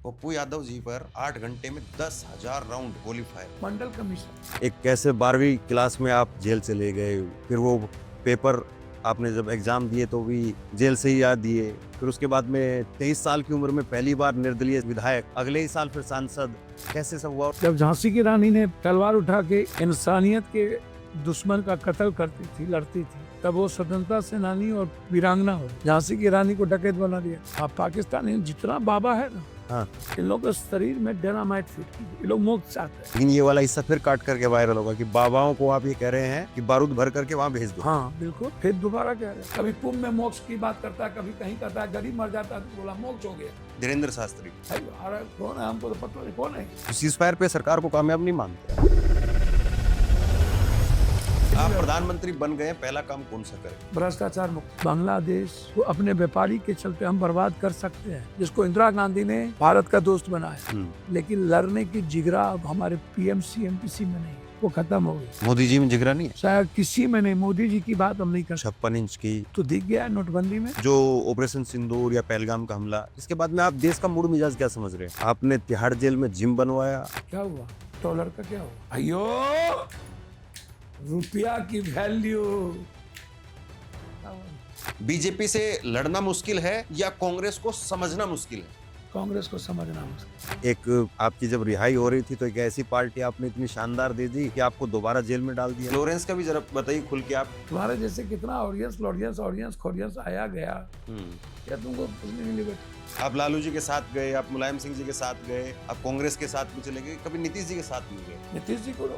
पप्पू यादव जी पर 8 घंटे में 10,000 राउंड गोली फायर। मंडल कमीशन एक कैसे 12वीं क्लास में आप जेल चले गए, फिर वो पेपर आपने जब एग्जाम दिए तो भी जेल से ही याद दिए, फिर उसके बाद में 23 साल की उम्र में पहली बार निर्दलीय विधायक, अगले ही साल फिर सांसद, कैसे सब हुआ? जब झांसी की रानी ने तलवार उठा के इंसानियत के दुश्मन का कत्ल करती थी, लड़ती थी, तब वो स्वतंत्रता सेनानी और वीरांगना हो। झांसी की रानी को डकैत बना दिया। आप पाकिस्तानी जितना बाबा है ना, हाँ। इन लोगों के शरीर में डेनामाइट फिट की, ये लोग मुक्त चाहते हैं। लेकिन ये वाला हिस्सा फिर काट करके वायरल होगा कि बाबाओं को आप ये कह रहे हैं कि बारूद भर करके वहाँ भेज दो। हाँ बिल्कुल, फिर दोबारा कह रहे हैं। कभी कुंभ में मोक्ष की बात करता है, कभी कहीं करता है, गरीब मर जाता है तो बोला मोक्ष हो गया। धीरेन्द्र शास्त्री अरे कौन है, हमको तो पता नहीं कौन है। सीज फायर पे सरकार को कामयाब नहीं मानते। आप प्रधानमंत्री बन गए, पहला काम कौन सा करें? भ्रष्टाचार मुक्त बांग्लादेश को अपने व्यापारी के चलते हम बर्बाद कर सकते हैं, जिसको इंदिरा गांधी ने भारत का दोस्त बनाया, लेकिन लड़ने की जिगरा अब हमारे पीएमसी एमपीसी में नहीं, वो खत्म हो गई। मोदी जी में जिगरा नहीं है, शायद किसी में नहीं। मोदी जी की बात हम नहीं कर 56 इंच की तो दिख गया नोटबंदी में जो ऑपरेशन सिंदूर या पहलगाम का हमला, इसके बाद में आप देश का मूड मिजाज क्या समझ रहे हैं? आपने तिहाड़ जेल में जिम बनवाया, क्या हुआ, डॉलर का क्या हुआ? अयो रुपया की वैल्यू। बीजेपी से लड़ना मुश्किल है या कांग्रेस को समझना मुश्किल है? कांग्रेस को समझना मुश्किल। एक आपकी जब रिहाई हो रही थी तो एक ऐसी पार्टी आपने इतनी शानदार दे दी कि आपको दोबारा जेल में डाल दिया। लॉरेंस का भी जरा बताइए खुल के आप। तुम्हारे जैसे कितना ऑडियंस आया गया, क्या तुमको कुछ नहीं मिली? आप लालू जी के साथ गए, आप मुलायम सिंह जी के साथ गए, आप कांग्रेस के साथ भी चले गए, कभी नीतीश जी के साथ नहीं गए? नीतीश जी को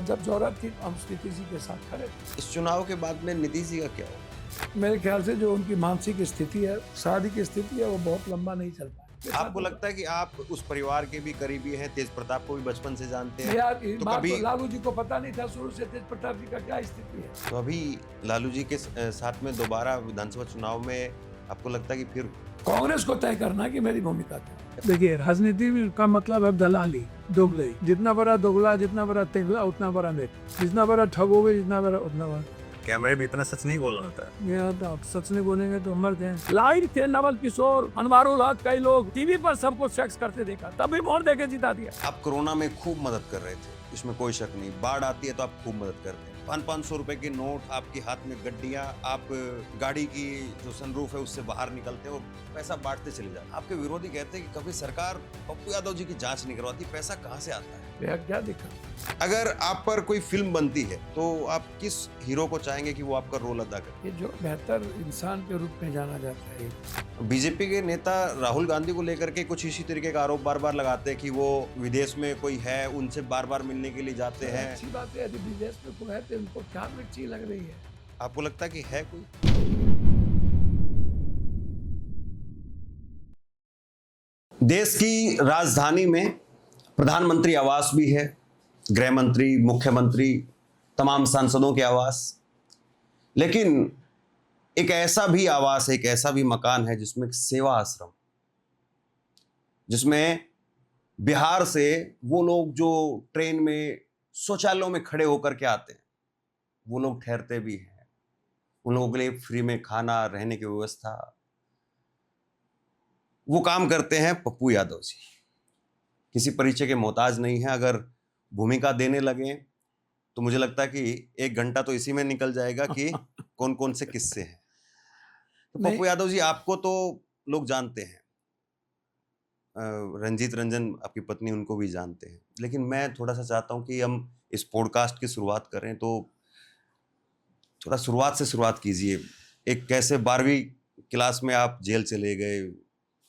जब जरूरत थी हम नीतीश जी के साथ खड़े। इस चुनाव के बाद में नीतीश जी का क्या होगा? मेरे ख्याल से जो उनकी मानसिक स्थिति है, शादी की स्थिति है, वो बहुत लंबा नहीं चल पाए। आपको लगता है कि आप उस परिवार के भी करीबी हैं, तेज प्रताप को भी बचपन से जानते हैं? यार तो बात कभी तो लालू जी को पता नहीं था शुरू से तेज प्रताप जी का क्या स्थिति है। तो अभी लालू जी के साथ में दोबारा विधानसभा चुनाव में आपको लगता है कि फिर कांग्रेस को तय करना कि मेरी भूमिका क्या? देखिए, राजनीति में का मतलब है दलाली, दोगलाई। जितना बड़ा दोगला, जितना बड़ा तेगला, उतना बड़ा नेक। जितना बड़ा ठगोगे, जितना बड़ा उतना बड़ा। कैमरे में इतना सच नहीं बोल रहा था। ये तो सच नहीं बोलेंगे तो मर गए। लाइव थे नवल किशोर, अनवारुल हक, कई लोग टीवी पर सबको सेक्स करते देखा, तभी वोट देके जिता दिया। आप कोरोना में खूब मदद कर रहे थे, इसमें कोई शक नहीं। बाढ़ आती है तो आप खूब मदद करते हैं। 500 रुपए के नोट, आपके हाथ में गड्डियां, आप गाड़ी की जो सनरूफ है उससे बाहर निकलते हैं और पैसा बांटते चले जाते हैं। आपके विरोधी कहते हैं कि कभी सरकार पप्पू यादव जी की जांच नहीं करवाती, पैसा कहाँ से आता है? क्या दिक्कत? अगर आप पर कोई फिल्म बनती है तो आप किस हीरो को चाहेंगे कि वो आपका रोल अदा करे? ये जो बेहतर इंसान के रूप में जाना जाता है। बीजेपी के नेता राहुल गांधी को लेकर के कुछ इसी तरीके का आरोप बार बार लगाते हैं कि वो विदेश में कोई है, उनसे बार बार मिलने के लिए जाते हैं। अच्छी बात है, यदि विदेश में कोई है तो उनको क्या मिर्ची लग रही है? आपको लगता है कि है कोई? देश की राजधानी में प्रधानमंत्री आवास भी है, गृह मंत्री, मुख्यमंत्री, तमाम सांसदों के आवास, लेकिन एक ऐसा भी आवास है, एक ऐसा भी मकान है जिसमें एक सेवा आश्रम, जिसमें बिहार से वो लोग जो ट्रेन में शौचालयों में खड़े होकर के आते हैं, वो लोग ठहरते भी हैं। उन लोगों के लिए फ्री में खाना, रहने की व्यवस्था, वो काम करते हैं पप्पू यादव जी। किसी परिचय के मोहताज नहीं है। अगर भूमिका देने लगे तो मुझे लगता है कि 1 घंटा तो इसी में निकल जाएगा कि कौन कौन से किस्से हैं। तो पप्पू यादव जी, आपको तो लोग जानते हैं, रंजीत रंजन आपकी पत्नी, उनको भी जानते हैं, लेकिन मैं थोड़ा सा चाहता हूं कि हम इस पॉडकास्ट की शुरुआत करें तो थोड़ा शुरुआत से शुरुआत कीजिए। एक कैसे 12वीं क्लास में आप जेल चले गए,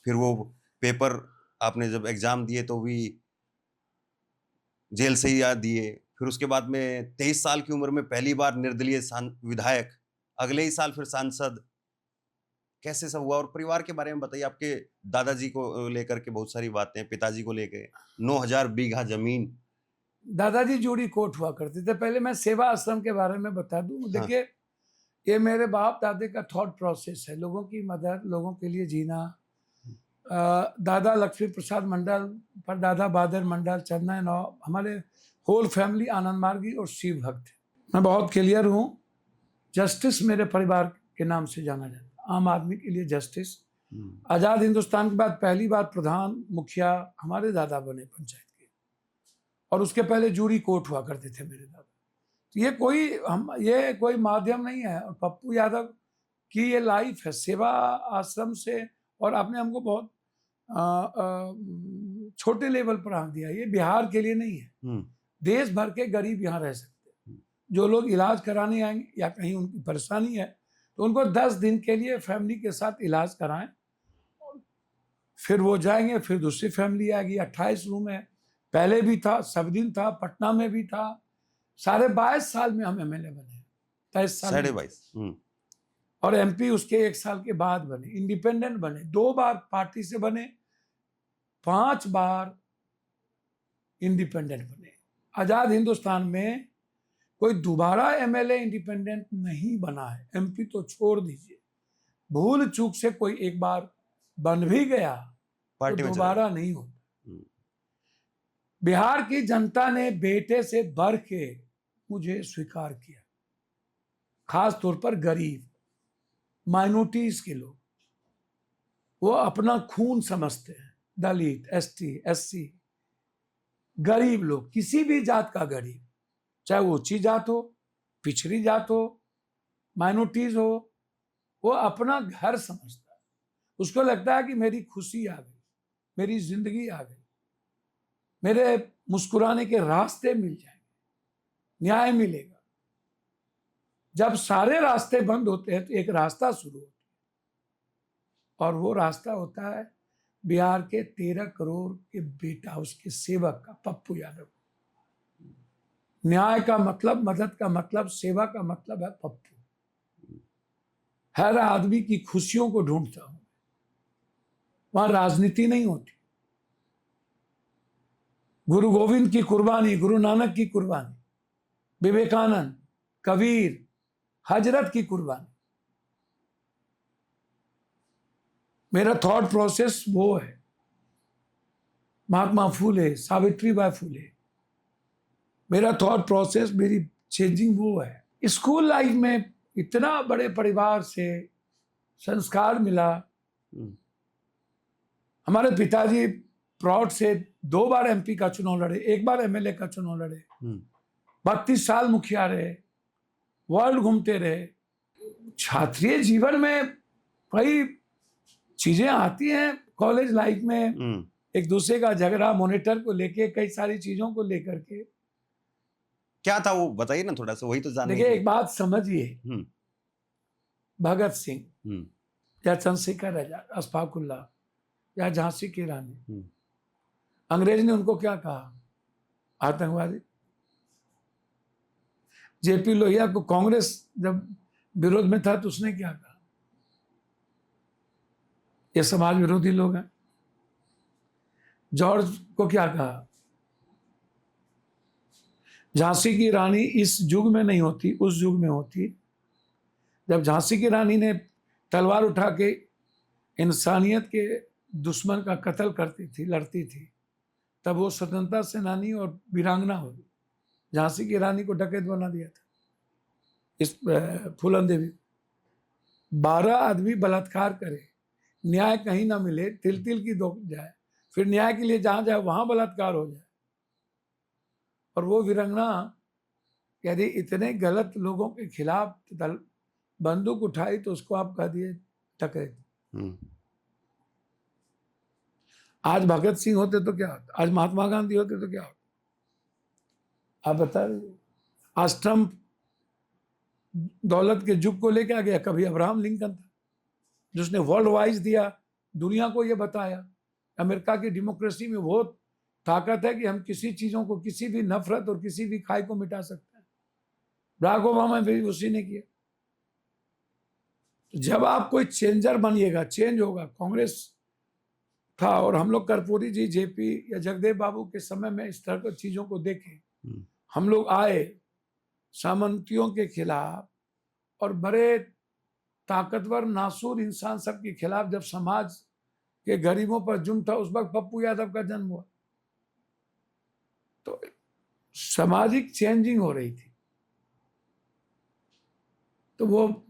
फिर वो पेपर आपने जब एग्जाम दिए तो भी जेल से ही याद दिए, फिर उसके बाद में 23 साल की उम्र में पहली बार निर्दलीय विधायक, अगले ही साल फिर सांसद, कैसे सब हुआ? और परिवार के बारे में बताइए। आपके दादाजी को लेकर के बहुत सारी बातें, पिताजी को लेकर 9000 बीघा जमीन। दादाजी जोड़ी कोट हुआ करते थे। पहले मैं सेवा आश्रम के बारे में बता दूं। देखिए, ये मेरे बाप दादे का थॉट प्रोसेस है, लोगों की मदद, लोगों के लिए जीना। दादा लक्ष्मी प्रसाद मंडल, परदादा बादर मंडल, चंदन नौ, हमारे होल फैमिली आनंद मार्गी और शिव भक्त है। मैं बहुत क्लियर हूँ, जस्टिस मेरे परिवार के नाम से जाना जाता है। आम आदमी के लिए जस्टिस, आज़ाद हिंदुस्तान के बाद पहली बार प्रधान मुखिया हमारे दादा बने पंचायत के, और उसके पहले जूरी कोर्ट हुआ करते थे मेरे दादा। तो ये कोई माध्यम नहीं है। और पप्पू यादव की ये लाइफ है सेवा आश्रम से, और आपने हमको बहुत छोटे लेवल पर आंक दिया। ये बिहार के लिए नहीं है, देश भर के गरीब यहाँ रह सकते हैं। जो लोग इलाज कराने आएंगे या कहीं उनकी परेशानी है तो उनको 10 दिन के लिए फैमिली के साथ इलाज कराएं, फिर वो जाएंगे, फिर दूसरी फैमिली आएगी। 28 रूम है, पहले भी था, सब दिन था, पटना में भी था। 22.5 साल में हम एमएलए बने, 23 साल 22.5 और एमपी उसके 1 साल के बाद बने। इंडिपेंडेंट बने, 2 बार पार्टी से बने, 5 बार इंडिपेंडेंट बने। आजाद हिंदुस्तान में कोई दोबारा एमएलए इंडिपेंडेंट नहीं बना है। एमपी तो छोड़ दीजिए, भूल चूक से कोई एक बार बन भी गया तो दोबारा नहीं होता। बिहार की जनता ने बेटे से बढ़ के मुझे स्वीकार किया, खास तौर पर गरीब माइनॉरिटीज के लोग, वो अपना खून समझते हैं। दलित, एसटी, एससी, गरीब लोग, किसी भी जात का गरीब, चाहे वो ऊंची जात हो, पिछड़ी जात हो, माइनॉरिटीज हो, वो अपना घर समझता है। उसको लगता है कि मेरी खुशी आ गई, मेरी जिंदगी आ गई, मेरे मुस्कुराने के रास्ते मिल जाएंगे, न्याय मिलेगा। जब सारे रास्ते बंद होते हैं तो एक रास्ता शुरू होता है, और वो रास्ता होता है बिहार के 13 करोड़ के बेटा, उसके सेवक का, पप्पू यादव। न्याय का मतलब, मदद का मतलब, सेवा का मतलब है पप्पू। हर आदमी की खुशियों को ढूंढता हूं, वहां राजनीति नहीं होती। गुरु गोविंद की कुर्बानी, गुरु नानक की कुर्बानी, विवेकानंद, कबीर, हजरत की कुर्बानी, मेरा थॉट प्रोसेस वो है। महात्मा फूले, सावित्रीबाई फूले, मेरा थॉट प्रोसेस, मेरी चेंजिंग वो है। स्कूल लाइफ में इतना बड़े परिवार से संस्कार मिला। हमारे पिताजी प्राउड से 2 बार एमपी का चुनाव लड़े, 1 बार एमएलए का चुनाव लड़े, 32 साल मुखिया रहे, वर्ल्ड घूमते रहे। छात्रीय जीवन में कई चीजें आती हैं कॉलेज लाइफ में, एक दूसरे का झगड़ा, मॉनिटर को लेके, कई सारी चीजों को लेकर के। क्या था वो बताइए ना थोड़ा सा, वही तो जानने देखिए की। एक बात समझिए, भगत सिंह या चंद्रशेखर आजाद, अशफाकुल्लाह या झांसी की रानी, अंग्रेज ने उनको क्या कहा? आतंकवादी। जेपी लोहिया को कांग्रेस जब विरोध में था तो उसने क्या कहा? ये समाज विरोधी लोग हैं। जॉर्ज को क्या कहा? झांसी की रानी इस युग में नहीं होती, उस युग में होती। जब झांसी की रानी ने तलवार उठा के इंसानियत के दुश्मन का कत्ल करती थी, लड़ती थी, तब वो स्वतंत्रता सेनानी और वीरांगना हो गई। झांसी की रानी को डकैत बना दिया था इस फूलन देवी। 12 आदमी बलात्कार करे, न्याय कहीं ना मिले, तिल तिल की दो जाए, फिर न्याय के लिए जहां जाए वहां बलात्कार हो जाए, और वो वीरांगना यदि इतने गलत लोगों के खिलाफ बंदूक उठाई तो उसको आप कह दिए डकैत। आज भगत सिंह होते तो क्या होता? आज महात्मा गांधी होते तो क्या होता? आप बता दीजिए। आज ट्रंप दौलत के युग को लेके आ गया। कभी अब्राहम लिंकन था जिसने वर्ल्ड वाइज दिया, दुनिया को यह बताया अमेरिका की डेमोक्रेसी में वो ताकत है कि हम किसी चीजों को, किसी भी नफरत और किसी भी खाई को मिटा सकते हैं। बराक ओबामा भी उसी ने किया। जब आप कोई चेंजर बनिएगा, चेंज होगा। कांग्रेस था और हम लोग कर्पूरी जी, जेपी या जगदेव बाबू के समय में इस तरह की चीजों को देखे। हम लोग आए सामंतियों के खिलाफ और बड़े ताकतवर नासूर इंसान सबके खिलाफ। जब समाज के गरीबों पर जुल्म था, उस वक्त पप्पू यादव का जन्म हुआ। तो सामाजिक चेंजिंग हो रही थी। तो वो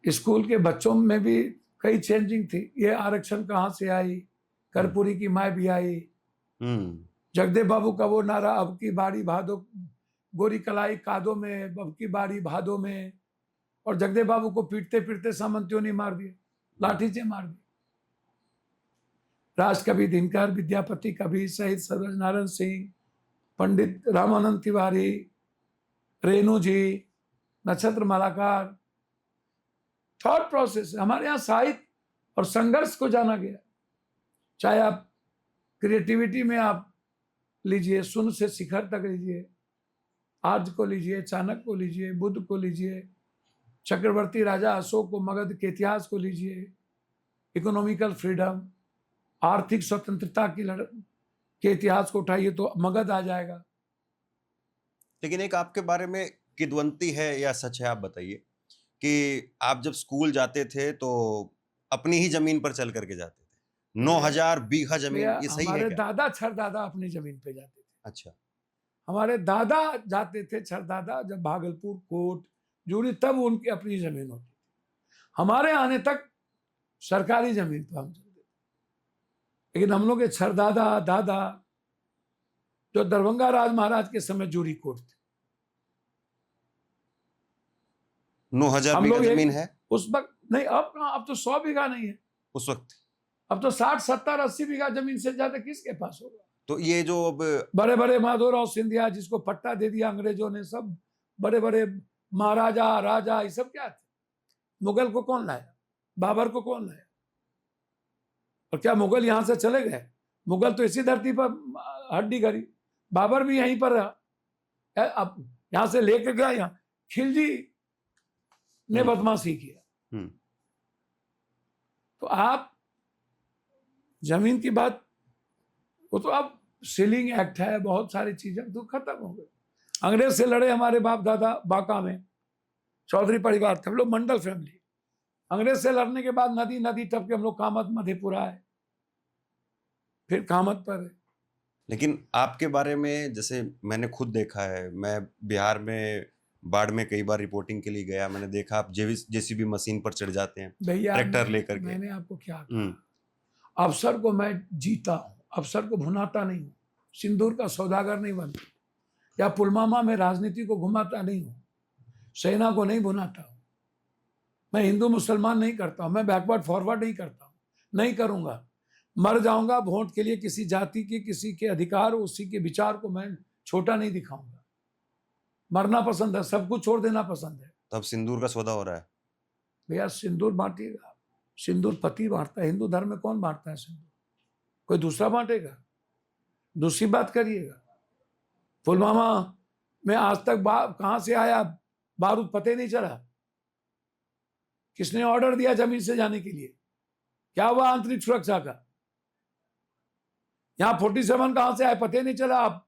स्कूल के बच्चों में भी कई चेंजिंग थी। ये आरक्षण कहाँ से आई, कर्पूरी की माय भी आई, जगदेव बाबू का वो नारा, अब की बारी भादो, गोरी कलाई कादो में, अब की बारी भादो में, और जगदेव बाबू को पीटते पीटते सामंतियों ने मार दिए, लाठी से मार दिए। राजकवि दिनकर, विद्यापति कवि शहीद सर्वज नारायण सिंह, पंडित रामानंद तिवारी, रेणु जी, नक्षत्र मालाकार, थॉट प्रोसेस। हमारे यहाँ साहित्य और संघर्ष को जाना गया। चाहे आप क्रिएटिविटी में आप लीजिए, शून्य से शिखर तक लीजिए, आर्य को लीजिए, चाणक्य को लीजिए, बुद्ध को लीजिए, चक्रवर्ती राजा अशोक को, मगध के इतिहास को लीजिए, इकोनॉमिकल फ्रीडम, आर्थिक स्वतंत्रता के इतिहास को उठाइए तो मगध आ जाएगा। लेकिन एक आपके बारे में किदवंती है या सच है, आप बताइए कि आप जब स्कूल जाते थे तो अपनी ही जमीन पर चल करके जाते थे, 9000 बीघा जमीन, ये सही है हमारे क्या? दादा छरदादा अपनी जमीन पे जाते थे। अच्छा। हमारे दादा जाते थे, छरदादा, जब भागलपुर, कोट, जूड़ी, तब उनकी अपनी जमीन होती थी। हमारे आने तक सरकारी जमीन पर हम चलते थे। लेकिन हम लोग के छरदादा दादा जो दरभंगा राज महाराज के समय जूड़ी कोट थे, 9000 हम बीघा लोग जमीन है उस वक्त नहीं, अब कहाँ, अब तो 100 बीघा नहीं है, उस वक्त। अब तो 60, 70, 80 बीघा जमीन से ज्यादा किसके पास होगा? तो ये जो अब बड़े बड़े माधवराव सिंधिया जिसको पट्टा दे दिया अंग्रेजों ने, सब बड़े बड़े महाराजा राजा, ये सब क्या थे? मुगल को कौन लाया? बाबर को कौन लाया? और क्या मुगल यहां से चले गए? मुगल तो इसी धरती पर हड्डी गरी, बाबर भी यहीं पर रहा। अब यहां से लेकर गया, यहाँ खिलजी ने बदमाशी किया। तो आप जमीन की बात, वो तो अब सीलिंग एक्ट है, बहुत सारी चीजें तो खत्म हो गई। अंग्रेज से लड़े हमारे बाप दादा, बांका में चौधरी परिवार थे, हम लोग मंडल फैमिली। अंग्रेज से लड़ने के बाद नदी नदी टप के हम लोग कामत मधेपुरा है, फिर कामत पर है। लेकिन आपके बारे में जैसे मैंने खुद देखा है, मैं बिहार में बाढ़ में कई बार रिपोर्टिंग के लिए गया, मैंने देखा आप जेसीबी मशीन पर चढ़ जाते हैं, भैया ट्रैक्टर लेकर के। मैंने आपको क्या कहा, अफसर को मैं जीता हूं, अफसर को भुनाता नहीं हूं, सिंदूर का सौदागर नहीं बनता, या पुलवामा में राजनीति को घुमाता नहीं हूं, सेना को नहीं भुनाता हूं, मैं हिंदू मुसलमान नहीं करता हूं, मैं बैकवर्ड फॉरवर्ड नहीं करता हूं, नहीं करूंगा। मर जाऊंगा वोट के लिए, किसी जाति के, किसी के अधिकार, उसी के विचार को मैं छोटा नहीं दिखाऊंगा। मरना पसंद है, सब कुछ छोड़ देना पसंद है। तब सिंदूर का सौदा हो रहा है भैया, सिंदूर बांटिएगा, सिंदूर पति बांटता है, हिंदू धर्म में कौन बांटता है सिंदूर? कोई दूसरा बांटेगा? दूसरी बात करिएगा, पुलवामा में आज तक कहां से आया बारूद पते नहीं चला, किसने ऑर्डर दिया जमीन से जाने के लिए? क्या हुआ आंतरिक सुरक्षा का? यहां 47 कहां से आए पते नहीं चला। अब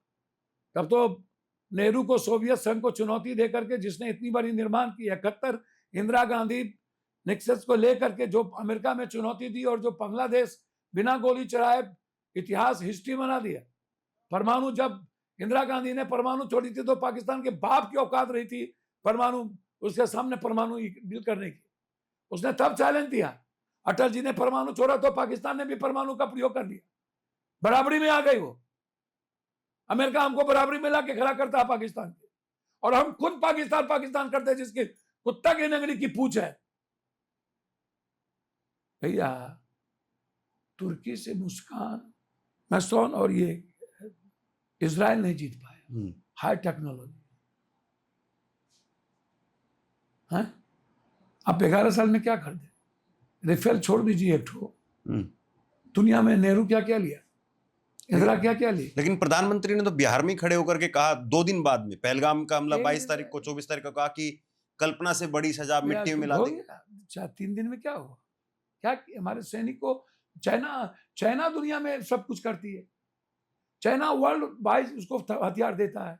तब तो नेहरू को, सोवियत संघ को चुनौती देकर के, जिसने इतनी बड़ी निर्माण की, 71 इंदिरा गांधी निक्सन को लेकर के जो अमेरिका में चुनौती दी, और जो बांग्लादेश बिना गोली चलाए इतिहास हिस्ट्री बना दिया। परमाणु, जब इंदिरा गांधी ने परमाणु छोड़ी थी तो पाकिस्तान के बाप की औकात रही थी परमाणु, उसके सामने परमाणु डील करने की, उसने तब चैलेंज दिया। अटल जी ने परमाणु छोड़ा तो पाकिस्तान ने भी परमाणु का प्रयोग कर लिया, बराबरी में आ गई वो। अमेरिका हमको बराबरी में लाके खड़ा करता है पाकिस्तान के, और हम खुद पाकिस्तान पाकिस्तान करते हैं जिसके कुत्ता की नगरी की पूछ है। भैया, तुर्की से मुस्कान, मैसोन और ये इजराइल नहीं जीत पाया, हाई टेक्नोलॉजी है। आप 11 साल में क्या कर दे? राफेल छोड़ दीजिए एक ठो, दुनिया में नेहरू क्या क्या लिया, इंदिरा क्या क्या ली। लेकिन प्रधानमंत्री ने तो बिहार में खड़े होकर के कहा 2 दिन बाद में, पहलगाम का हमला 22 तारीख को, 24 तारीख को कहा कि कल्पना से बड़ी सजा मिट्टी में मिला देंगे। 3 दिन में क्या हुआ? क्या हमारे सैनिक को, चाइना दुनिया में सब कुछ करती है, चाइना वर्ल्ड वाइज उसको हथियार देता है,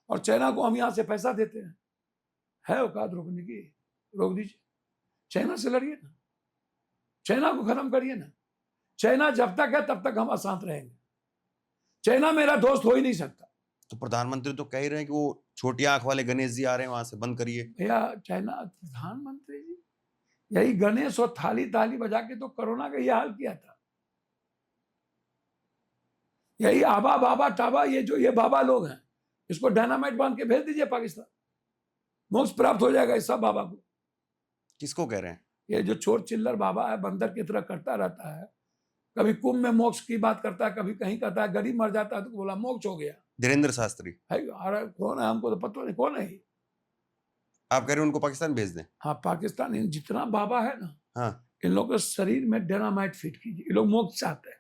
और चाइना को हम यहाँ से पैसा देते हैं। है औकात रोकने की, रोक दीजिए, चाइना से लड़िए ना, चाइना को खत्म करिए ना। चाइना जब तक है तब तक हम अशांत रहेंगे, चाइना मेरा दोस्त हो ही नहीं सकता। तो प्रधानमंत्री तो कह ही रहे हैं कि वो छोटी आंख वाले गणेश जी आ रहे हैं, वहां से बंद करिए। भैया, चाइना प्रधानमंत्री जी यही गणेश और थाली ताली बजा के तो कोरोना का ये हाल किया था। यही आबा बाबा टाबा, ये बाबा लोग हैं, इसको डायनामाइट बांध के भेज दीजिए पाकिस्तान, मोक्ष प्राप्त हो जाएगा इस सब बाबा को। किसको कह रहे हैं? ये जो चोर चिल्लर बाबा है, बंदर की तरह करता रहता है, कभी कुंभ में मोक्ष की बात करता है, कभी कहीं कहता है, गरीब मर जाता है तो बोला मोक्ष हो गया। धीरेन्द्र शास्त्री है अरे कौन है, हमको तो पता नहीं कौन है। आप कह रहे हैं उनको पाकिस्तान भेज दें? हाँ, पाकिस्तान इन जितना बाबा है ना, हाँ, इन लोगों के शरीर में डायनामाइट फिट कीजिए, ये लोग मोक्ष चाहते हैं।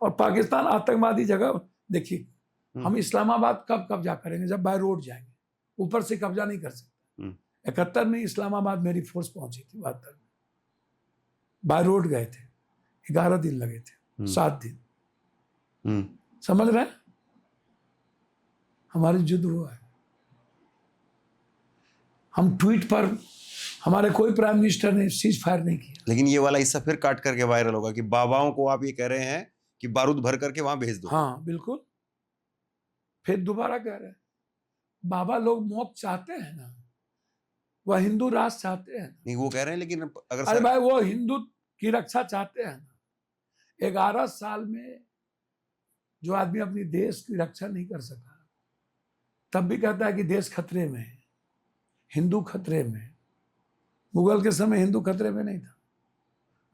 और पाकिस्तान आतंकवादी जगह, देखिए हम इस्लामाबाद कब कब्जा करेंगे? जब बाय रोड जाएंगे, ऊपर से कब्जा नहीं कर सकते। 71 में इस्लामाबाद मेरी फोर्स पहुंची थी, 72 में बाय रोड गए थे, 11 दिन लगे थे, 7 दिन। समझ रहे हैं? हमारी युद्ध हुआ है। हम ट्वीट पर, हमारे कोई प्राइम मिनिस्टर ने सीज फायर नहीं किया। लेकिन ये वाला हिस्सा फिर काट करके वायरल होगा कि बाबाओं को आप ये कह रहे हैं कि बारूद भर करके वहां भेज दो। हाँ बिल्कुल, फिर दोबारा कह रहे हैं बाबा लोग मोक्ष चाहते हैं ना, वह हिंदू राष्ट्र चाहते हैं। नहीं, वो कह रहे हैं, लेकिन अगर अरे भाई वो हिंदू की रक्षा चाहते हैं ना। 11 साल में जो आदमी अपनी देश की रक्षा नहीं कर सका, तब भी कहता है कि देश खतरे में है, हिंदू खतरे में। मुगल के समय हिंदू खतरे में नहीं था,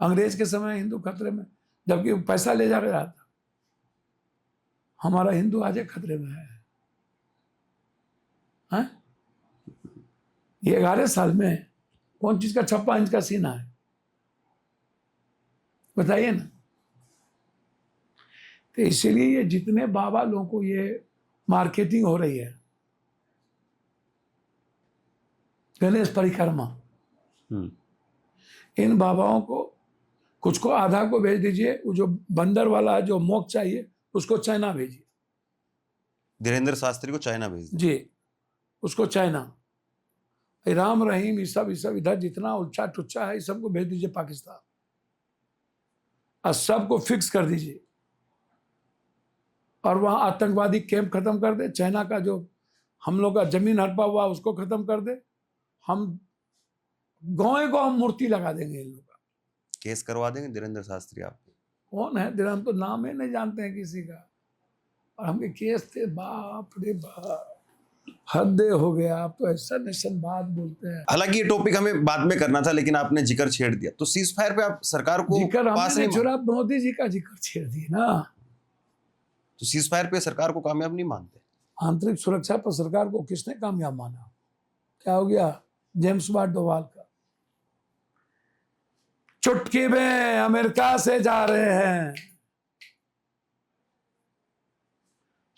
अंग्रेज के समय हिंदू खतरे में, जबकि पैसा ले जा रहा था। हमारा हिंदू आज खतरे में है। हाँ? ये 11 साल में कौन चीज का 56 इंच का सीना है, बताइए ना। तो इसीलिए ये जितने बाबा लोगों को ये मार्केटिंग हो रही है, गणेश परिक्रमा, इन बाबाओं को, कुछ को आधा को भेज दीजिए, वो जो बंदर वाला है जो मोक्ष चाहिए उसको चाइना भेजिए। धीरेन्द्र शास्त्री को चाइना भेज दें? जी, उसको चाइना। राम रहीम ये सब इधर जितना उल्चा टुच्चा है, इस सबको भेज दीजिए पाकिस्तान, और सबको फिक्स कर दीजिए, और वहां आतंकवादी कैंप खत्म कर दे। चाइना का जो हम लोग का जमीन हड़पा हुआ उसको खत्म कर दे। हम गाँव मूर्ति लगा देंगे इन लोग का। केस करवा देंगे धीरेन्द्र शास्त्री आप? कौन है धीरेन्द्र? हम तो नाम ही नहीं जानते हैं किसी का, और हमके केस थे, बाप रे बाप, हद हो गया। आप तो ऐसा निशन बात बोलते हैं। हालांकि ये टॉपिक हमें बाद में करना था, लेकिन आपने जिक्र छेड़ दिया, तो सीज फायर पे आप सरकार को जिक्र पास हमने नहीं छोड़ा, मोदी जी का जिक्र छेड़ दिया ना। तो सीज फायर पे सरकार को कामयाब नहीं मानते? आंतरिक सुरक्षा पर सरकार को किसने कामयाब माना? क्या हो गया जेम्स बॉन्ड डोवाल का? चुटकी में अमेरिका से जा रहे हैं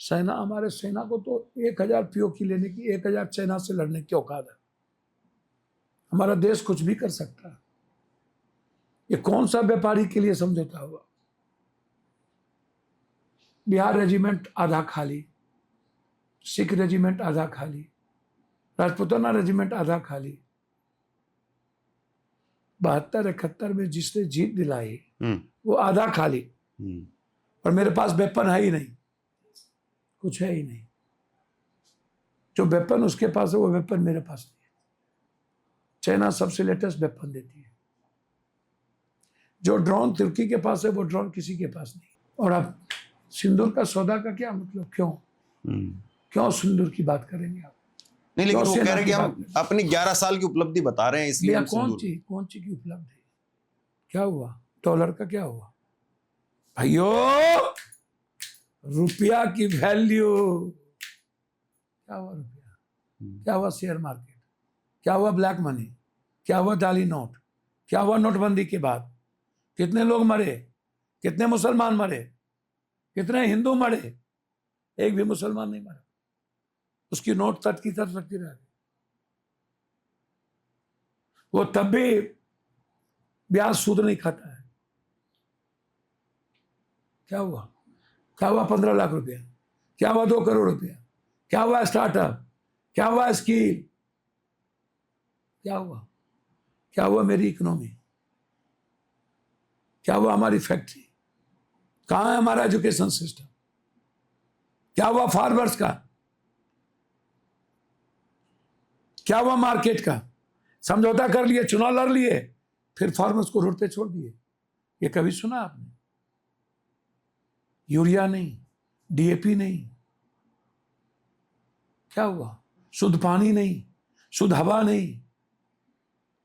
सेना। हमारे सेना को तो 1000 पीओके लेने की, 1000 चाइना से लड़ने की औकात है। हमारा देश कुछ भी कर सकता है। ये कौन सा व्यापारी के लिए समझौता हुआ? बिहार रेजिमेंट आधा खाली, सिख रेजिमेंट आधा खाली, राजपूताना रेजिमेंट आधा खाली। 72-71 में जिसने जीत दिलाई वो आधा खाली, और मेरे पास वेपन है ही नहीं, कुछ है ही नहीं। जो वेपन उसके पास है वो वेपन मेरे पास नहीं है। चाइना सबसे लेटेस्ट वेपन देती है। जो ड्रोन तुर्की के पास है वो ड्रोन किसी के पास नहीं। और अब सिंदूर का सौदा का क्या मतलब? क्यों सिंदूर की बात करेंगे आप? नहीं, लेकिन वो कह रहे हैं कि हम अपनी 11 साल की उपलब्धि बता रहे हैं, इसलिए कौन सी की उपलब्धि? क्या हुआ? डॉलर का क्या हुआ भाइयों? रुपया की वैल्यू क्या हुआ? रुपया क्या हुआ? शेयर मार्केट क्या हुआ? ब्लैक मनी क्या हुआ? जाली नोट क्या हुआ? नोटबंदी के बाद कितने लोग मरे? कितने मुसलमान मरे? कितने हिंदू मरे? एक भी मुसलमान नहीं मरा। उसकी नोट तट की तरफ रखती रह गई। वो तब भी ब्याज सूद नहीं खाता है। क्या हुआ? क्या हुआ? 15 लाख रुपया? क्या हुआ? 2 करोड़ रुपया? क्या हुआ? स्टार्टअप? क्या हुआ? स्कील? क्या हुआ? क्या हुआ? मेरी इकोनॉमी? क्या हुआ? हमारी फैक्ट्री? कहां है हमारा एजुकेशन सिस्टम? क्या हुआ फार्मर्स का? क्या हुआ मार्केट का? समझौता कर लिए, चुनाव लड़ लिए, फिर फार्मर्स को रोड पे छोड़ दिए। ये कभी सुना आपने? यूरिया नहीं, डीएपी नहीं, क्या हुआ? शुद्ध पानी नहीं, शुद्ध हवा नहीं।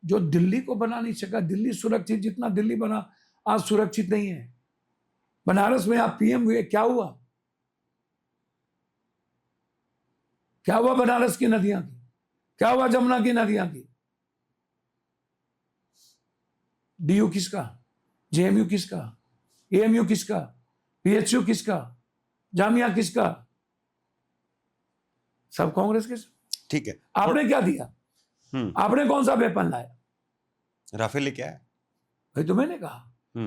जो दिल्ली को बना नहीं सका, दिल्ली सुरक्षित जितना दिल्ली बना, आज सुरक्षित नहीं है। बनारस में आप पीएम हुए, क्या हुआ? क्या हुआ बनारस की नदियां की? क्या हुआ जमुना की नदियां की? डीयू किसका? जेएमयू किसका? एएमयू किसका? पीएचयू किसका? जामिया किसका? सब कांग्रेस के। ठीक है, आपने क्या दिया? आपने कौन सा वेपन लाया? राफेल लेके आया। भाई तो मैंने कहा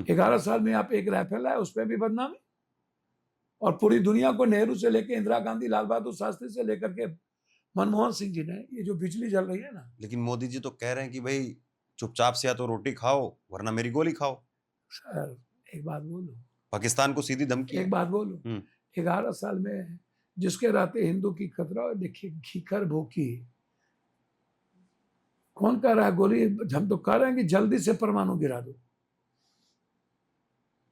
11 साल में आप एक राइफल लाए, उसमें भी बदनामी। और पूरी दुनिया को नेहरू से लेकर इंदिरा गांधी, लाल बहादुर शास्त्री से लेकर के मनमोहन सिंह जी ने, ये जो बिजली जल रही है ना। लेकिन मोदी जी तो कह रहे हैं कि भाई चुपचाप से या तो रोटी खाओ वरना मेरी गोली खाओ। सर एक बात बोलूं, पाकिस्तान को सीधी धमकी है। एक बात बोलूं, 11 साल में जिसके रहते हिंदू की खतरा, देखिए घीकर भूखी। कौन कह रहा है गोली? हम तो कह रहे हैं कि जल्दी से परमाणु गिरा दो,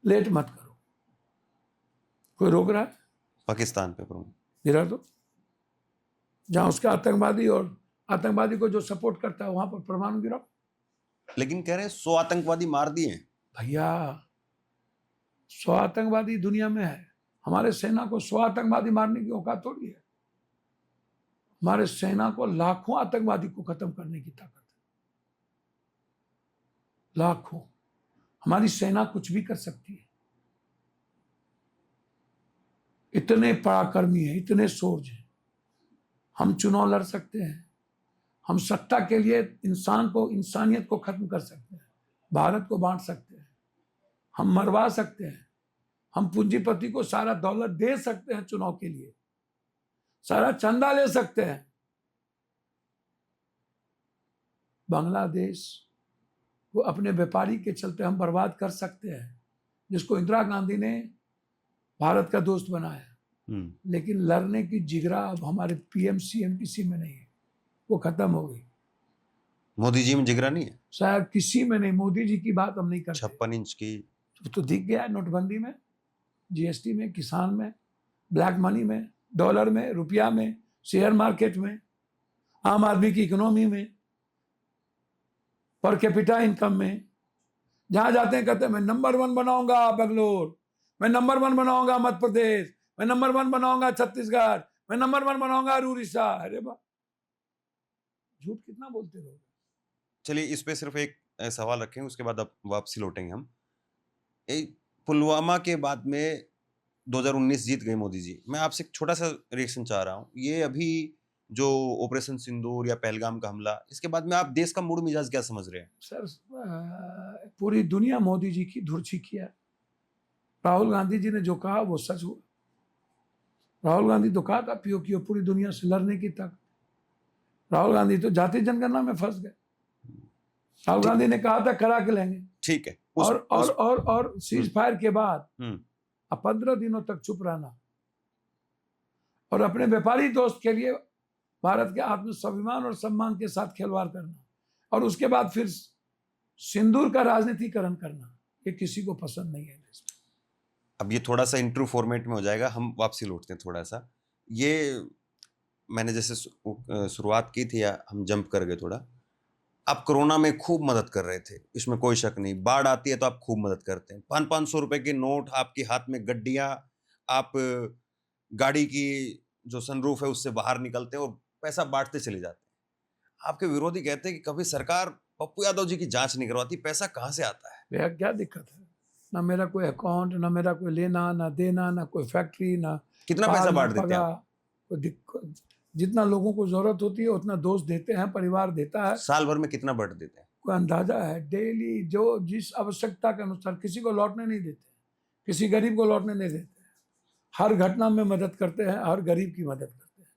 लेट मत करो। कोई रोक रहा है? पाकिस्तान पे परमाणु गिरा दो। जहां उसका आतंकवादी और आतंकवादी को जो सपोर्ट करता है वहां पर परमाणु गिराओ। लेकिन कह रहे हैं 100 आतंकवादी मार दिए हैं। भैया 100 आतंकवादी दुनिया में है, हमारे सेना को 100 आतंकवादी मारने की औकात थोड़ी है। हमारे सेना को लाखों आतंकवादी को खत्म करने की ताकत है, लाखों। हमारी सेना कुछ भी कर सकती है। इतने पराक्रमी हैं, इतने सोर्ज हैं। हम चुनाव लड़ सकते हैं, हम सत्ता के लिए इंसान को, इंसानियत को खत्म कर सकते हैं, भारत को बांट सकते हैं, हम मरवा सकते हैं, हम पूंजीपति को सारा दौलत दे सकते हैं चुनाव के लिए, सारा चंदा ले सकते हैं। बांग्लादेश को अपने व्यापारी के चलते हम बर्बाद कर सकते हैं, जिसको इंदिरा गांधी ने भारत का दोस्त बनाया। लेकिन लड़ने की जिगरा अब हमारे पीएम सीएम किसी में नहीं है, वो खत्म हो गई। मोदी जी में जिगरा नहीं है, शायद किसी में नहीं। मोदी जी की बात हम नहीं करते। 56 इंच की तो दिख गया है नोटबंदी में, जीएसटी में, किसान में, ब्लैक मनी में, डॉलर में, रुपया में, शेयर मार्केट में, आम आदमी की इकोनॉमी में, पर कैपिटा इनकम में। जहां जाते हैं कहते हैं मैं नंबर 1 बनाऊंगा बेंगलोर, मैं नंबर 1 बनाऊंगा मध्य प्रदेश, मैं नंबर 1 बनाऊंगा छत्तीसगढ़, मैं नंबर 1 बनाऊंगा उड़ीसा। अरे बा, झूठ कितना बोलते रहोगे? चलिए इस पे सिर्फ एक सवाल रखें, उसके बाद अब वापसी लौटेंगे हम। पुलवामा के बाद में 2019 जीत गए मोदी जी। मैं आपसे एक छोटा सा रिएक्शन चाह रहा हूँ। ये अभी जो ऑपरेशन सिंदूर या पहलगाम का हमला, इसके बाद में आप देश का मूड मिजाज क्या समझ रहे हैं? सर पूरी दुनिया मोदी जी की धुरछी किया। राहुल गांधी जी ने जो कहा वो सच हुआ। राहुल गांधी तो कहा था पीओके पूरी दुनिया से लड़ने की तक। राहुल गांधी तो जाति जनगणना में फंस गए। राहुल गांधी ने कहा था करा के लेंगे। ठीक है। और सीज फायर के बाद अब 15 दिनों तक चुप रहना और अपने व्यापारी दोस्त के लिए भारत के आत्मस्वाभिमान और सम्मान के साथ खिलवाड़ करना और उसके बाद फिर सिंदूर का राजनीतिकरण करना, ये किसी को पसंद नहीं है। अब ये थोड़ा सा इंटरव्यू फॉर्मेट में हो जाएगा, हम वापसी लौटते हैं थोड़ा सा। ये मैंने जैसे शुरुआत की थी, हम जंप कर गए थोड़ा। आप कोरोना में खूब मदद कर रहे थे, इसमें कोई शक नहीं। बाढ़ आती है तो आप खूब मदद करते हैं। 500 रुपए के नोट, आपके हाथ में गड्डियां, आप गाड़ी की जो सनरूफ है उससे बाहर निकलते हैं और पैसा बांटते चले जाते हैं। आपके विरोधी कहते हैं कि कभी सरकार पप्पू यादव जी की जांच नहीं करवाती, पैसा कहां से आता है? भैया क्या दिक्कत है? ना मेरा कोई अकाउंट, ना मेरा कोई लेना ना देना, ना कोई फैक्ट्री, ना कितना पैसा बांट देते हैं आप? जितना लोगों को जरूरत होती है उतना दोस्त देते हैं, परिवार देता है। साल भर में कितना बांट देते हैं? कोई अंदाजा है? डेली जो जिस आवश्यकता के अनुसार। किसी को लौटने नहीं देते, किसी गरीब को लौटने नहीं देते। हर घटना में मदद करते हैं, हर गरीब की मदद करते हैं।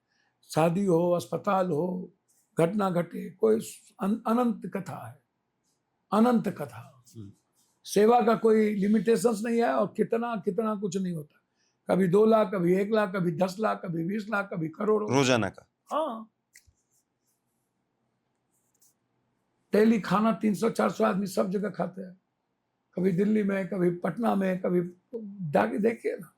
शादी हो, अस्पताल हो, घटना घटे, कोई अनंत कथा है, अनंत कथा। सेवा का कोई लिमिटेशंस नहीं है और कितना कितना कुछ नहीं होता। कभी 2 लाख, कभी 1 लाख, कभी 10 लाख, कभी 20 लाख, कभी करोड़ों रोजाना का। हाँ, डेली खाना 300-400 आदमी सब जगह खाते हैं, कभी दिल्ली में, कभी पटना में, कभी जाके देखिए ना,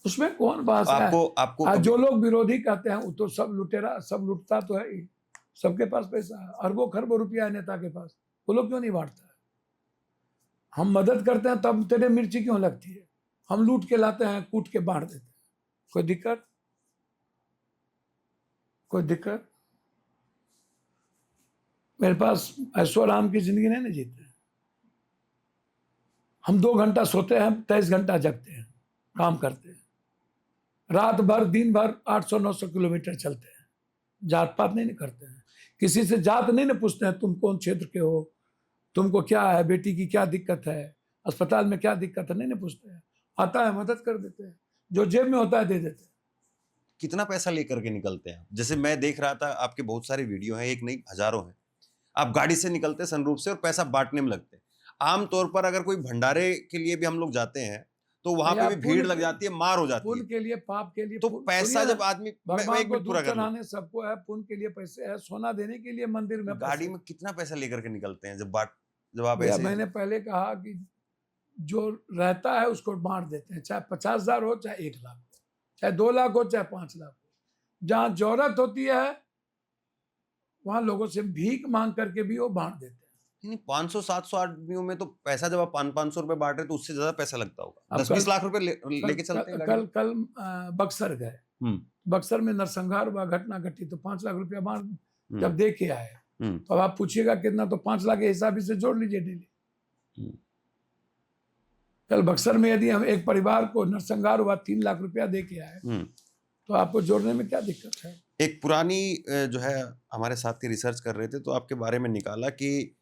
उसमें कौन बात है? आपको आपको आज कभी जो लोग विरोधी कहते हैं वो तो सब लुटेरा, सब लुटता तो है ही, सबके पास पैसा है, अरबों खरबों रुपया है नेता के पास, वो लोग क्यों नहीं बांटता है? हम मदद करते हैं तब तेरे मिर्ची क्यों लगती है? हम लूट के लाते हैं, कूट के बांट देते हैं, कोई दिक्कत? कोई दिक्कत? मेरे पास ऐशो आराम की जिंदगी नहीं ना जीते। हम 2 घंटा सोते हैं, 23 घंटा जगते हैं, काम करते हैं, रात भर दिन भर 800-900 किलोमीटर चलते हैं, जात पात नहीं करते हैं, किसी से जात नहीं ना पूछते हैं तुम कौन क्षेत्र के हो, तुमको क्या है, बेटी की क्या दिक्कत है, अस्पताल में क्या दिक्कत है, नहीं ना पूछते हैं, आता है मदद कर देते हैं, जो जेब में होता है दे देते हैं। कितना पैसा लेकर के निकलते हैं? जैसे मैं देख रहा था, आपके बहुत सारे वीडियो हैं, एक नहीं हजारों हैं। आप गाड़ी से निकलते हैं सनरूफ से और पैसा बांटने में लगते हैं। आमतौर पर अगर कोई भंडारे के लिए भी हम लोग जाते हैं तो वहां पे भैया, भी पुण्य भीड़ लग के- जाती है, मार हो जाती पुण्य है। के लिए, पाप के लिए, तो पैसा सुनिए जब ना, आदमी मैं भगवान एक को मिनट पूरा दूध कर लूं। चढ़ाने सबको है, पुण्य के लिए पैसे है, सोना देने के लिए मंदिर में गाड़ी पैसे में कितना पैसा लेकर के निकलते हैं जब आप भैया, ऐसे मैंने पहले कहा कि जो रहता है उसको बांट देते हैं, चाहे 50,000 हो, चाहे 1 लाख हो, चाहे 2 लाख हो, चाहे 5 लाख हो, जहां जरूरत होती है वहां लोगों से भीख मांग करके भी वो बांट देते हैं। नहीं 500-700 आदमियों में तो पैसा जब आप 500 रुपए बांट रहे तो उससे ज्यादा पैसा लगता होगा। अब 10-20 लाख रुपए कल लेके चलते हैं गाड़ी कल में। कल बक्सर गए, हम्म बक्सर में नरसंहार हुआ, घटना घटी, तो 5 लाख रुपया बांट हम्म, जब दे के आए, हम्म, तो अब आप पूछिएगा कितना, तो 5 लाख के हिसाब से जोड़ लीजिए डेली। हम्म। कल बक्सर में यदि हम एक परिवार को नरसंहार हुआ 3 लाख रुपया दे के आए, तो आपको जोड़ने में क्या दिक्कत है? एक पुरानी जो है हमारे साथ के रिसर्च कर रहे थे तो आपके बारे में निकाला कि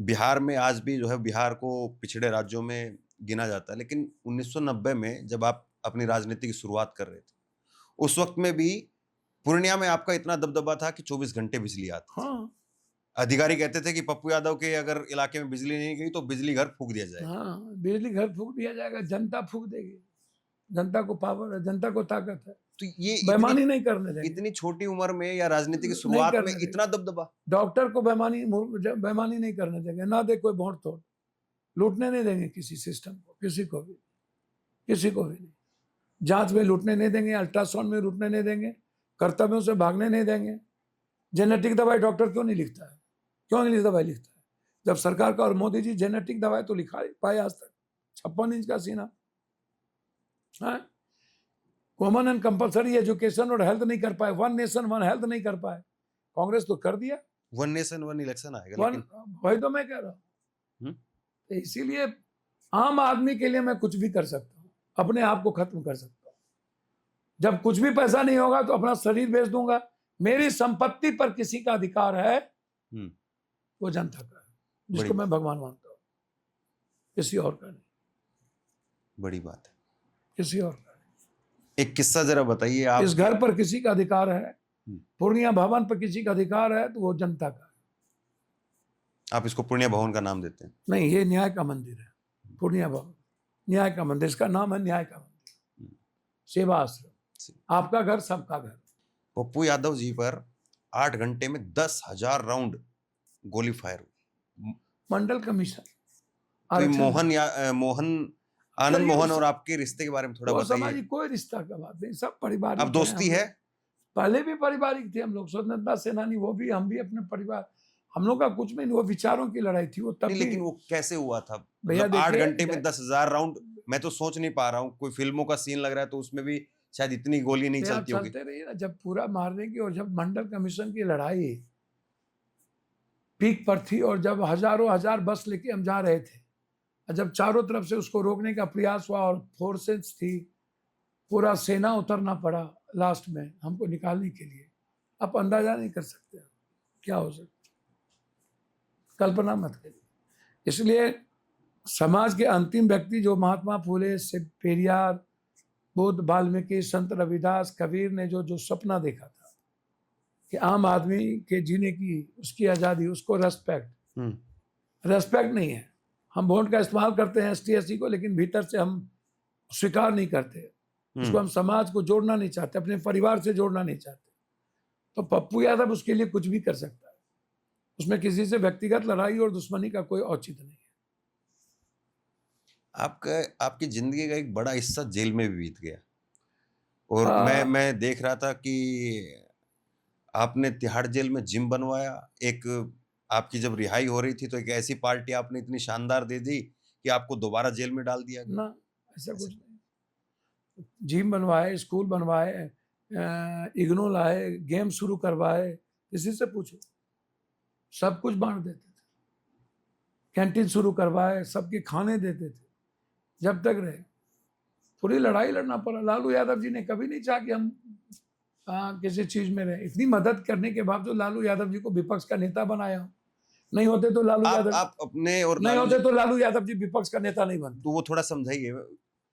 बिहार में आज भी जो है बिहार को पिछड़े राज्यों में गिना जाता है, लेकिन 1990 में जब आप अपनी राजनीति की शुरुआत कर रहे थे उस वक्त में भी पूर्णिया में आपका इतना दबदबा था कि 24 घंटे बिजली आती थी। हाँ अधिकारी कहते थे कि पप्पू यादव के अगर इलाके में बिजली नहीं गई तो बिजली घर फूंक दिया जाएगा। हाँ, बिजली घर फूंक दिया जाएगा, जनता फूंक देगी, जनता को पावर है, जनता को ताकत है, तो ये बेईमानी नहीं करने देंगे, इतनी छोटी उम्र में या राजनीति की नहीं शुरुआत में करने देंगे। इतना दबदबा। डॉक्टर को बेईमानी नहीं करने देंगे, ना दे कोई भोट तोड़, लूटने नहीं देंगे किसी सिस्टम को, किसी को भी नहीं, जांच में लूटने नहीं देंगे, अल्ट्रासाउंड में लूटने नहीं देंगे, कर्तव्यों से भागने नहीं देंगे। जेनेटिक दवाई डॉक्टर क्यों नहीं लिखता है? क्यों इंग्लिश दवाई लिखता है? जब सरकार का, और मोदी जी जेनेटिक दवाई तो लिखा ही पाए आज तक, 56 इंच का सीना है, कॉमन एंड कंपलसरी एजुकेशन और हेल्थ नहीं कर पाए, 1 नेशन 1 हेल्थ नहीं कर पाए, कांग्रेस तो कर दिया, 1 नेशन 1 इलेक्शन आएगा वन, लेकिन वही तो मैं कह रहा हम्म? हूँ। तो इसीलिए आम आदमी के लिए मैं कुछ भी कर सकता हूँ, अपने आप को खत्म कर सकता हूँ। जब कुछ भी पैसा नहीं होगा तो अपना शरीर बेच दूंगा। मेरी संपत्ति पर किसी का अधिकार है, हम्म, वो जनता का है, जिसको बड़ी मैं भगवान मानता हूँ, किसी और का नहीं, बड़ी बात है। किसी और का एक किस्सा जरा बताइए आप। नहीं। इस घर पर किसी का अधिकार है, हम्म। पूर्णिया भवन पर किसी का अधिकार है, तो वो जनता का है। आप इसको पूर्णिया भवन का नाम देते हैं। नहीं, ये न्याय का मंदिर है, पूर्णिया भवन न्याय का मंदिर, इसका नाम है न्याय का मंदिर, सेवा आश्रम, आपका घर सबका घर। पप्पू यादव जी पर 8 घंटे में 10,000 राउंड गोली फायर हुई। मंडल कमीशन तो ये आरक्षण- मोहन आनंद चलिए, मोहन उस- और आपके रिश्ते के बारे में थोड़ा वो बताइए। समाज कोई रिश्ता का बात नहीं, सब पारिवारिक अब दोस्ती हैं हम है? लोग। पहले भी पारिवारिक थे हम लोग, स्वतंत्रता सेनानी वो भी, हम भी अपने परिवार, हम लोग का कुछ में नहीं, वो विचारों की लड़ाई थी वो तब नहीं, भी। लेकिन वो कैसे हुआ था? भैया मतलब 8 देखिए, घंटे में 10,000 राउंड, मैं तो सोच नहीं पा रहा हूँ। कोई फिल्मों का सीन लग रहा है तो उसमें भी शायद इतनी गोली नहीं भैया चलती होगी। चलते रहिए ना, जब पूरा मारने की, और जब मंडल कमीशन की लड़ाई पीक पर थी, और जब हजारों हजार बस लेके हम जा रहे थे, और जब चारों तरफ से उसको रोकने का प्रयास हुआ और फोर्सेस थी, पूरा सेना उतरना पड़ा लास्ट में हमको निकालने के लिए, आप अंदाजा नहीं कर सकते क्या हो सकता, कल्पना मत करिए। इसलिए समाज के अंतिम व्यक्ति जो महात्मा फूले से पेरियार, बुद्ध, वाल्मीकि, संत रविदास, कबीर ने जो सपना देखा था कि आम आदमी के जीने की, उसकी आज़ादी, उसको रेस्पेक्ट नहीं है। हम वोट का इस्तेमाल करते हैं ST SC को, लेकिन भीतर से हम स्वीकार नहीं करते उसको, हम समाज को जोड़ना नहीं चाहते, अपने परिवार से जोड़ना नहीं चाहते। तो पप्पू यादव उसके लिए कुछ भी कर सकता है, उसमें किसी से व्यक्तिगत लड़ाई और दुश्मनी का कोई औचित्य नहीं है। आपका आपकी जिंदगी का एक बड़ा हिस्सा जेल में भी बीत गया और आ, मैं देख रहा था कि आपने तिहाड़ जेल में जिम बनवाया। एक आपकी जब रिहाई हो रही थी तो एक ऐसी पार्टी आपने इतनी शानदार दे दी कि आपको दोबारा जेल में डाल दिया गया। ना, ऐसा ऐसे कुछ नहीं। जिम बनवाए, स्कूल बनवाए, इग्नू लाए, गेम शुरू करवाए, किसी से पूछो, सब कुछ बांट देते थे। कैंटीन शुरू करवाए, सबके खाने देते थे जब तक रहे। पूरी लड़ाई लड़ना पड़ा। लालू यादव जी ने कभी नहीं चाहा कि हम किसी चीज में रहे। इतनी मदद करने के बावजूद लालू यादव जी को विपक्ष का नेता बनाया हूं। नहीं होते तो लालू यादव आप अपने और नहीं लालू होते तो लालू यादव जी विपक्ष का नेता नहीं बनते। तो वो थोड़ा समझाइए।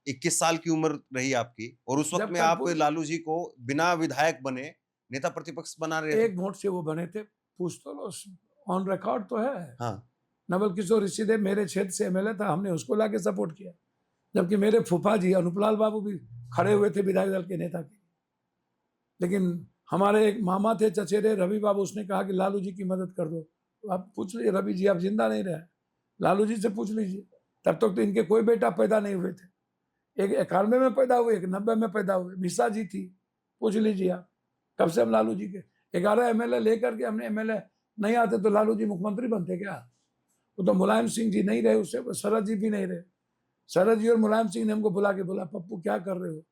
21 साल की उम्र रही आपकी और उस वक्त जब में तक आप लालू जी को बिना विधायक बने नेता प्रतिपक्ष बना रहे थे। एक वोट से वो बने थे, पूछ तो लो, ऑन रिकॉर्ड तो है। हाँ, नवल किशोर ऋषिदेव मेरे क्षेत्र से एमएलए था, हमने उसको लाके सपोर्ट किया। जबकि मेरे फूफा जी अनुपलाल बाबू भी खड़े हुए थे विधायक दल के नेता के। लेकिन हमारे एक मामा थे चचेरे रवि बाबू, उसने कहा कि लालू जी की मदद कर दो। तो आप पूछ लीजिए, रवि जी आप जिंदा नहीं रहे, लालू जी से पूछ लीजिए। तब तक तो इनके कोई बेटा पैदा नहीं हुए थे। एक 91 में पैदा हुए, एक 90 में पैदा हुए। मिसा जी थी, पूछ लीजिए आप। कब से हम लालू जी के 11 एमएलए लेकर के हमने एमएलए नहीं आते तो लालू जी मुख्यमंत्री बनते क्या? वो तो मुलायम सिंह जी नहीं रहे, उससे शरद जी भी नहीं रहे। शरद जी और मुलायम सिंह ने हमको बुला के बोला, पप्पू क्या कर रहे हो?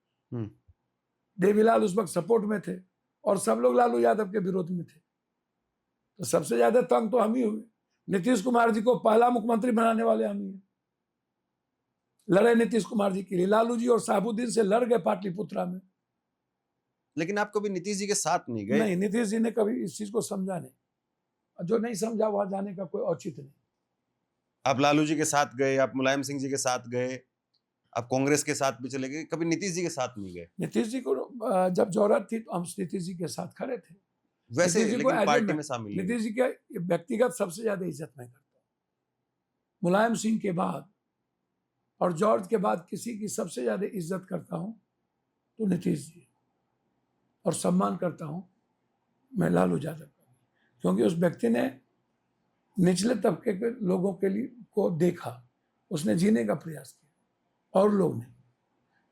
देवीलाल उस वक्त सपोर्ट में थे और सब लोग लालू यादव के विरोध में थे। तो सबसे ज्यादा तंग तो हम ही हुए। नीतीश कुमार जी को पहला मुख्यमंत्री बनाने वाले हम ही हैं। लड़े नीतीश कुमार जी के लिए, लालू जी और साहबुद्दीन से लड़ गए पाटलिपुत्रा में। लेकिन आप कभी नीतीश जी के साथ नहीं गए। नहीं, नीतीश जी ने कभी इस चीज को समझा नहीं। जो नहीं समझा वहां जाने का कोई औचित्य नहीं। आप लालू जी के साथ गए, आप मुलायम सिंह जी के साथ गए, आप कांग्रेस के साथ भी चले गए, कभी नीतीश जी के साथ नहीं गए। नीतीश जी को जब जरूरत थी तो हम नीतीश जी के साथ खड़े थे। वैसे नीतीश जी को लेकिन पार्टी में शामिल नहीं नीतीश जी का व्यक्तिगत सबसे ज्यादा इज्जत मैं करता हूँ। मुलायम सिंह के बाद और जॉर्ज के बाद किसी की सबसे ज्यादा इज्जत करता हूँ तो नीतीश जी, और सम्मान करता हूँ मैं लालू यादव का। क्योंकि उस व्यक्ति ने निचले तबके के लोगों के लिए को देखा, उसने जीने का प्रयास किया और लोग नहीं।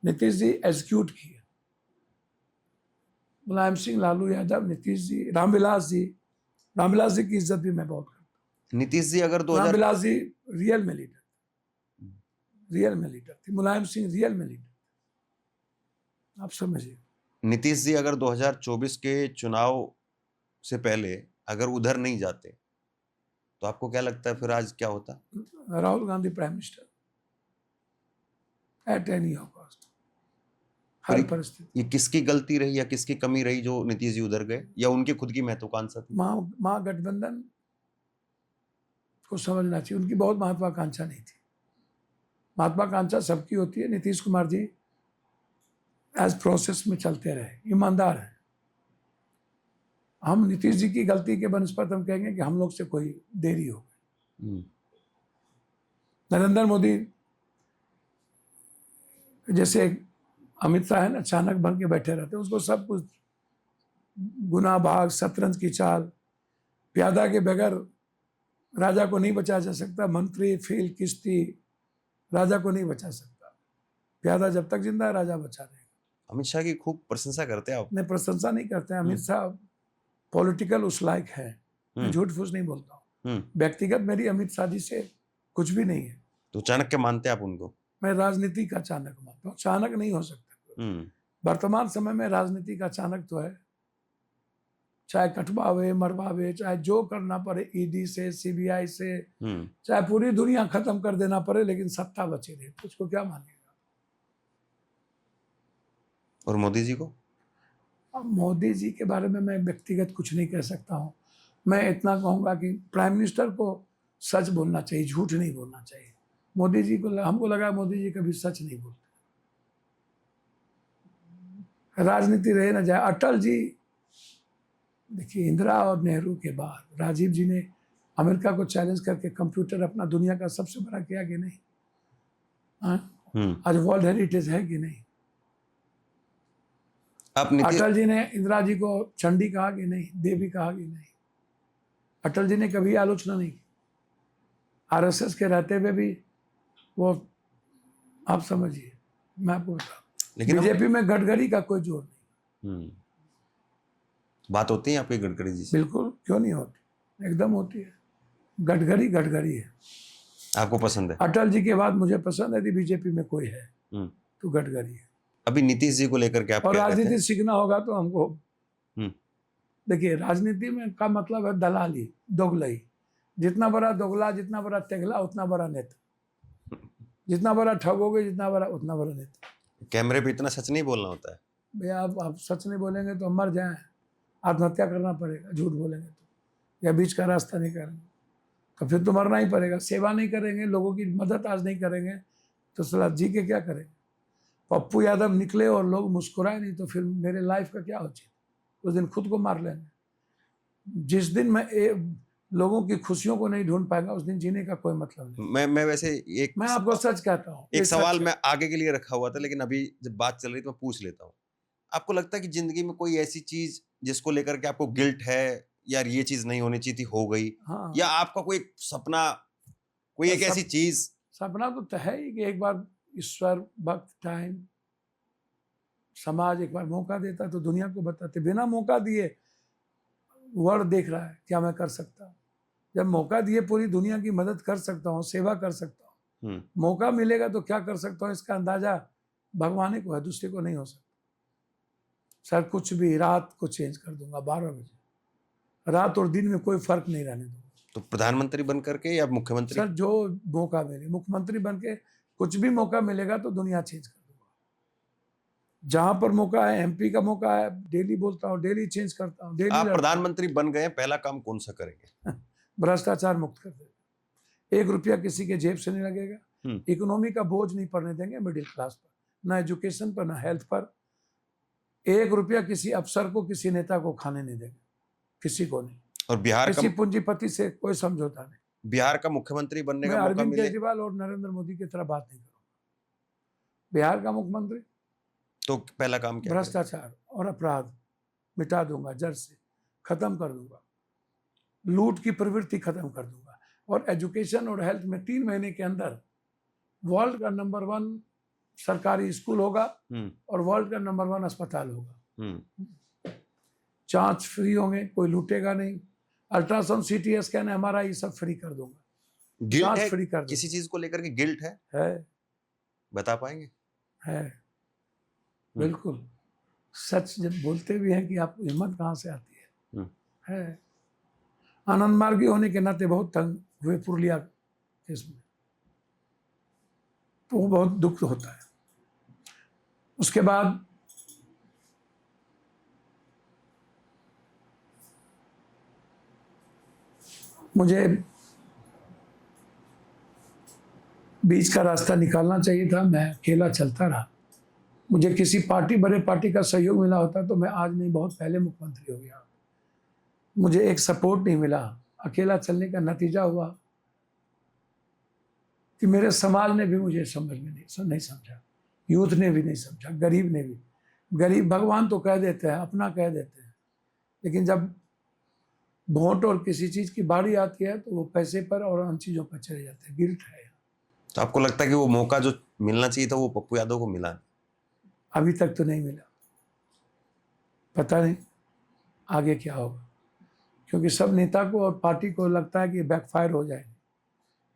नीतीश जी एग्जीक्यूट किया। मुलायम सिंह, लालू यादव, नीतीश जी, रामविलास जी की इज्जत भी मैं बहुत करता नीतीश जी अगर हूँ। 2000 रामविलास जी रियल में लीडर थे। मुलायम सिंह रियल में लीडर। आप समझिए, नीतीश जी अगर 2024 के चुनाव से पहले अगर उधर नहीं जाते तो आपको क्या लगता है फिर आज क्या होता? Rahul Gandhi prime minister at any cost, हर परिस्थिति। ये किसकी गलती रही या किसकी कमी रही जो नीतीश जी उधर गए, या उनकी खुद की महत्वाकांक्षा थी? महागठबंधन को समझना चाहिए, उनकी बहुत महत्वाकांक्षा नहीं थी। महत्वाकांक्षा सबकी होती है। नीतीश कुमार जी एज प्रोसेस में चलते रहे, ईमानदार है। हम नीतीश जी की गलती के बनस्पत हम कहेंगे कि हम लोग से कोई देरी हो गई। नरेंद्र मोदी जैसे अमित शाह है ना, अचानक बन के बैठे रहते, उसको सब कुछ गुना भाग, शतरंज की चाल, प्यादा के बगैर राजा को नहीं बचा जा सकता। मंत्री, फील, किश्ती राजा को नहीं बचा सकता। प्यादा जब तक जिंदा है राजा बचा रहेगा। अमित शाह की खूब प्रशंसा करते हैं आप। नहीं, प्रशंसा नहीं करते हैं। अमित शाह पॉलिटिकल उस लायक है, मैं झूठ फूस नहीं बोलता हूँ। व्यक्तिगत मेरी अमित शाह जी से कुछ भी नहीं है। तो चाणक्य मानते हैं आप उनको? मैं राजनीति का चाणक मानता हूँ। चाणक नहीं हो सकता। वर्तमान समय में राजनीति का चाणक तो है, चाहे कटवावे मरवावे, चाहे जो करना पड़े, ईडी से, सीबीआई से, चाहे पूरी दुनिया खत्म कर देना पड़े, लेकिन सत्ता बचे रहे, तो उसको क्या मानेगा? और मोदी जी को? अब मोदी जी के बारे में मैं व्यक्तिगत कुछ नहीं कह सकता हूँ। मैं इतना कहूँगा कि प्राइम मिनिस्टर को सच बोलना चाहिए, झूठ नहीं बोलना चाहिए। मोदी जी को, हमको लगा मोदी जी कभी सच नहीं बोलते। राजनीति रहे ना जाए। अटल जी, देखिए, इंदिरा और नेहरू के बाद राजीव जी ने अमेरिका को चैलेंज करके कंप्यूटर अपना दुनिया का सबसे बड़ा किया कि नहीं? आज वर्ल्ड हेरिटेज है कि नहीं? अटल जी ने इंदिरा जी को चंडी कहा कि नहीं, देवी कहा कि नहीं? अटल जी ने कभी आलोचना नहीं की। आरएसएस के रहते हुए भी वो, आप समझिए, मैं आपको बता, लेकिन बीजेपी में गडकरी का कोई जोर नहीं। बात होती है आपकी गडकरी जी से? बिल्कुल, क्यों नहीं होती, एकदम होती है। गडकरी गडकरी है। आपको पसंद है? अटल जी के बाद मुझे पसंद है, यदि बीजेपी में कोई है हम्म। तो गडकरी है। अभी नीतीश जी को लेकर के आप और क्या कहते राजनीति हैं? सीखना होगा तो हमको, हम्म। देखिए राजनीति में का मतलब है दलाली, दोगलई। जितना बड़ा दोगला, जितना बड़ा तेगला, उतना बड़ा नेता। जितना बड़ा ठगोगे, जितना बड़ा, उतना बड़ा नेता। कैमरे पे इतना सच नहीं बोलना होता है। भैया आप सच नहीं बोलेंगे तो हम मर जाएं, आत्महत्या करना पड़ेगा। झूठ बोलेंगे तो, या बीच का रास्ता नहीं करेंगे तो फिर तो मरना ही पड़ेगा। सेवा नहीं करेंगे, लोगों की मदद आज नहीं करेंगे तो सलाह जी के क्या करेंगे। पप्पू यादव निकले और लोग मुस्कुराए नहीं तो फिर मेरे लाइफ का क्या उचित। उस दिन खुद को मार लेंगे। जिस दिन मैं लोगों की खुशियों को नहीं ढूंढ पाएगा, उस दिन जीने का कोई मतलब नहीं। मैं वैसे मैं आपको सच कहता हूँ। एक सवाल मैं आगे के लिए रखा हुआ था, लेकिन अभी जब बात चल रही तो मैं पूछ लेता हूँ। आपको लगता है कि जिंदगी में कोई ऐसी चीज जिसको लेकर के आपको गिल्ट है, यार ये चीज नहीं होनी चाहिए थी, हो गई? हाँ, या आपका कोई सपना, कोई एक ऐसी चीज? सपना तो है ही कि एक बार ईश्वर, वक्त, टाइम, समाज एक बार मौका देता तो दुनिया को बताते। बिना मौका दिए वर्ल्ड देख रहा है क्या मैं कर सकता हूँ। जब मौका दिए पूरी दुनिया की मदद कर सकता हूँ, सेवा कर सकता हूँ, मौका मिलेगा तो क्या कर सकता हूँ इसका अंदाजा भगवान ही को है, दूसरे को नहीं हो सकता। सर कुछ भी, रात को चेंज कर दूंगा 12 बजे, रात और दिन में कोई फर्क नहीं रहने दूंगा। तो प्रधानमंत्री बन करके या मुख्यमंत्री? सर जो मौका मिले, मुख्यमंत्री बन के कुछ भी मौका मिलेगा तो दुनिया चेंज कर दूंगा। जहां पर मौका है, एमपी का मौका है, डेली बोलता हूँ, डेली चेंज करता हूँ, डेली। आप प्रधानमंत्री बन गए, पहला काम कौन सा करेंगे? भ्रष्टाचार मुक्त कर देगा। 1 रुपया किसी के जेब से नहीं लगेगा। इकोनॉमी का बोझ नहीं पड़ने देंगे मिडिल क्लास पर, ना एजुकेशन पर, ना हेल्थ पर। 1 रुपया किसी अफसर को, किसी नेता को खाने नहीं देंगे, किसी को नहीं। और बिहार किसी पूंजीपति से कोई समझौता नहीं। बिहार का मुख्यमंत्री बनने मैं का मौका अरविंद मिले केजरीवाल और नरेंद्र मोदी की तरह बात नहीं करूंगा। बिहार का मुख्यमंत्री तो पहला काम क्या करें? भ्रष्टाचार और अपराध मिटा दूंगा, जड़ से खत्म कर दूंगा, लूट की प्रवृत्ति खत्म कर दूंगा। और एजुकेशन और हेल्थ में 3 महीने के अंदर वर्ल्ड का नंबर 1 सरकारी स्कूल होगा और वर्ल्ड का नंबर 1 अस्पताल होगा। जांच फ्री होंगे, कोई लूटेगा नहीं। अल्ट्रासाउंड, सीटी स्कैन, MRI सब फ्री कर दूंगा। गिल्ट है फ्री कर दूंगा। किसी चीज को लेकर के गिल्ट है बता पाएंगे? है बिल्कुल। सच जब बोलते भी हैं कि आपको हिम्मत कहाँ से आती है। आनंद मार्गी होने के नाते बहुत तंग हुए पुरुलिया केस में, तो वो बहुत दुख होता है। उसके बाद मुझे बीच का रास्ता निकालना चाहिए था, मैं अकेला चलता रहा। मुझे किसी पार्टी, बड़े पार्टी का सहयोग मिला होता तो मैं आज नहीं, बहुत पहले मुख्यमंत्री हो गया। मुझे एक सपोर्ट नहीं मिला। अकेला चलने का नतीजा हुआ कि मेरे समाज ने भी मुझे समझ में नहीं समझा, यूथ ने भी नहीं समझा, गरीब ने भी। गरीब भगवान तो कह देते हैं, अपना कह देते हैं, लेकिन जब वोट और किसी चीज की बारी आती है तो वो पैसे पर और उन चीजों पर चले जाते हैं। गिल्ट है। तो आपको लगता है कि वो मौका जो मिलना चाहिए था वो पप्पू यादव को मिला? अभी तक तो नहीं मिला, पता नहीं आगे क्या होगा, क्योंकि सब नेता को और पार्टी को लगता है कि बैकफायर हो जाएगी,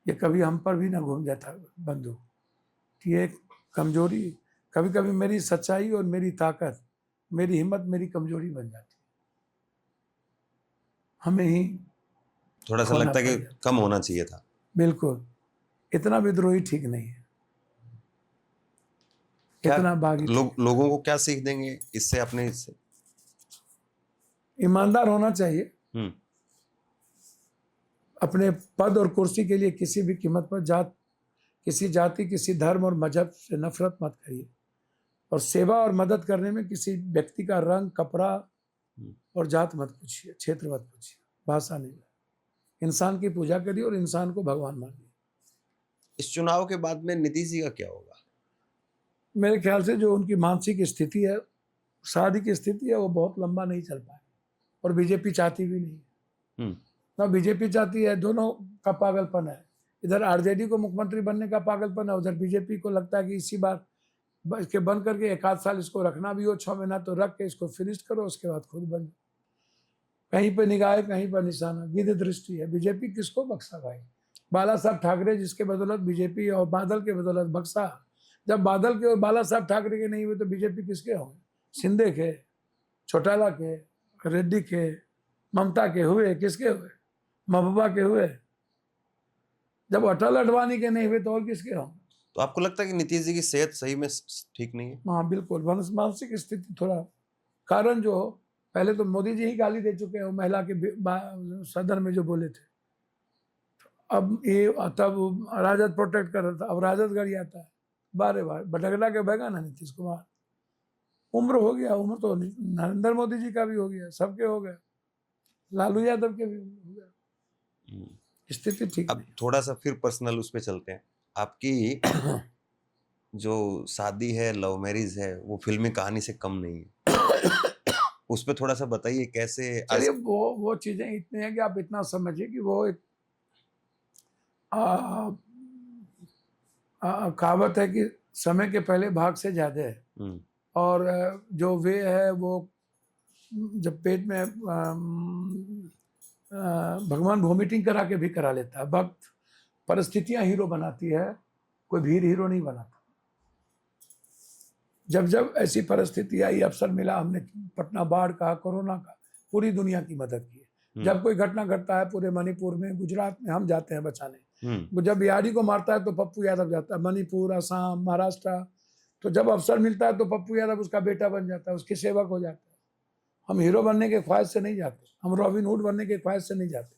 ये कभी हम पर भी ना घूम जाता बंदूक। ये एक कमजोरी, कभी कभी मेरी सच्चाई और मेरी ताकत, मेरी हिम्मत मेरी कमजोरी बन जाती है। हमें ही थोड़ा सा लगता है कि कम होना चाहिए था। बिल्कुल, इतना विद्रोही ठीक नहीं है, इतना बागी। लोगों को क्या सीख देंगे इससे, अपने इससे? ईमानदार होना चाहिए। अपने पद और कुर्सी के लिए किसी भी कीमत पर किसी जाति, किसी धर्म और मजहब से नफरत मत करिए। और सेवा और मदद करने में किसी व्यक्ति का रंग, कपड़ा और जात मत पूछिए, क्षेत्र मत पूछिए, भाषा नहीं। इंसान की पूजा करिए और इंसान को भगवान मानिए। इस चुनाव के बाद में नीतीश जी का क्या होगा? मेरे ख्याल से जो उनकी मानसिक स्थिति है, शादी की स्थिति है, वो बहुत लंबा नहीं चल पाए और बीजेपी चाहती भी नहीं। ना बीजेपी चाहती है, दोनों का पागलपन है। इधर आरजेडी को मुख्यमंत्री बनने का पागलपन है, उधर बीजेपी को लगता है कि इसी बार इसके बंद करके एक आध साल इसको रखना भी हो, 6 महीना तो रख के इसको फिनिश करो, उसके बाद खुद बन। कहीं पे निगाह है, कहीं पर निशाना, गिद्ध दृष्टि है। बीजेपी किसको बख्शा भाई? बाला साहब ठाकरे जिसके बदौलत बीजेपी, और बादल के बदौलत बख्शा। जब बादल के और बाला साहब ठाकरे के नहीं हुए तो बीजेपी किसके होंगे? शिंदे के, चौटाला के, रेड्डी के, ममता के हुए, किसके हुए? महबूबा के हुए। जब अटल अडवाणी के नहीं हुए तो और किसके होंगे? तो आपको लगता है कि नीतीश जी की सेहत सही में ठीक नहीं है? हाँ बिल्कुल, मानसिक स्थिति थोड़ा, कारण जो हो, पहले तो मोदी जी ही गाली दे चुके हैं महिला के सदन में जो बोले थे। अब ये तब राजद प्रोटेक्ट कर रहा था, अब राजद गड़ी आता है, बारे बार भटकला के बहेगा ना नीतीश कुमार। उम्र हो गया, उम्र तो नरेंद्र मोदी जी का भी हो गया, सबके हो गया, लालू यादव के भी हो गया। स्थिति ठीक अब थोड़ा सा फिर पर्सनल उस पे चलते हैं। आपकी जो शादी है, लव मैरिज है, वो फिल्मी कहानी से कम नहीं है। उस पे थोड़ा सा बताइए कैसे। चलिए वो चीजें इतनी है कि आप इतना समझिए कि वो एक कहावत है कि समय के पहले भाग से ज्यादा है। और जो वे है वो जब पेट में भगवान वॉमिटिंग करा के भी करा लेता है। वक्त, परिस्थितियां हीरो बनाती है, कोई भीड़ हीरो नहीं बनाता। जब जब ऐसी परिस्थिति आई, अवसर मिला, हमने पटना बाढ़ का, कोरोना का, पूरी दुनिया की मदद की है। जब कोई घटना घटता है पूरे मणिपुर में, गुजरात में, हम जाते हैं बचाने। जब बिहारी को मारता है तो पप्पू यादव जाता है, मणिपुर, असम, महाराष्ट्र। तो जब अवसर मिलता है तो पप्पू यादव उसका बेटा बन जाता है, उसके सेवक हो जाता है। हम हीरो बनने के ख्वाहिश से नहीं जाते, हम रॉबिन हुड बनने के ख्वाहिश से नहीं जाते,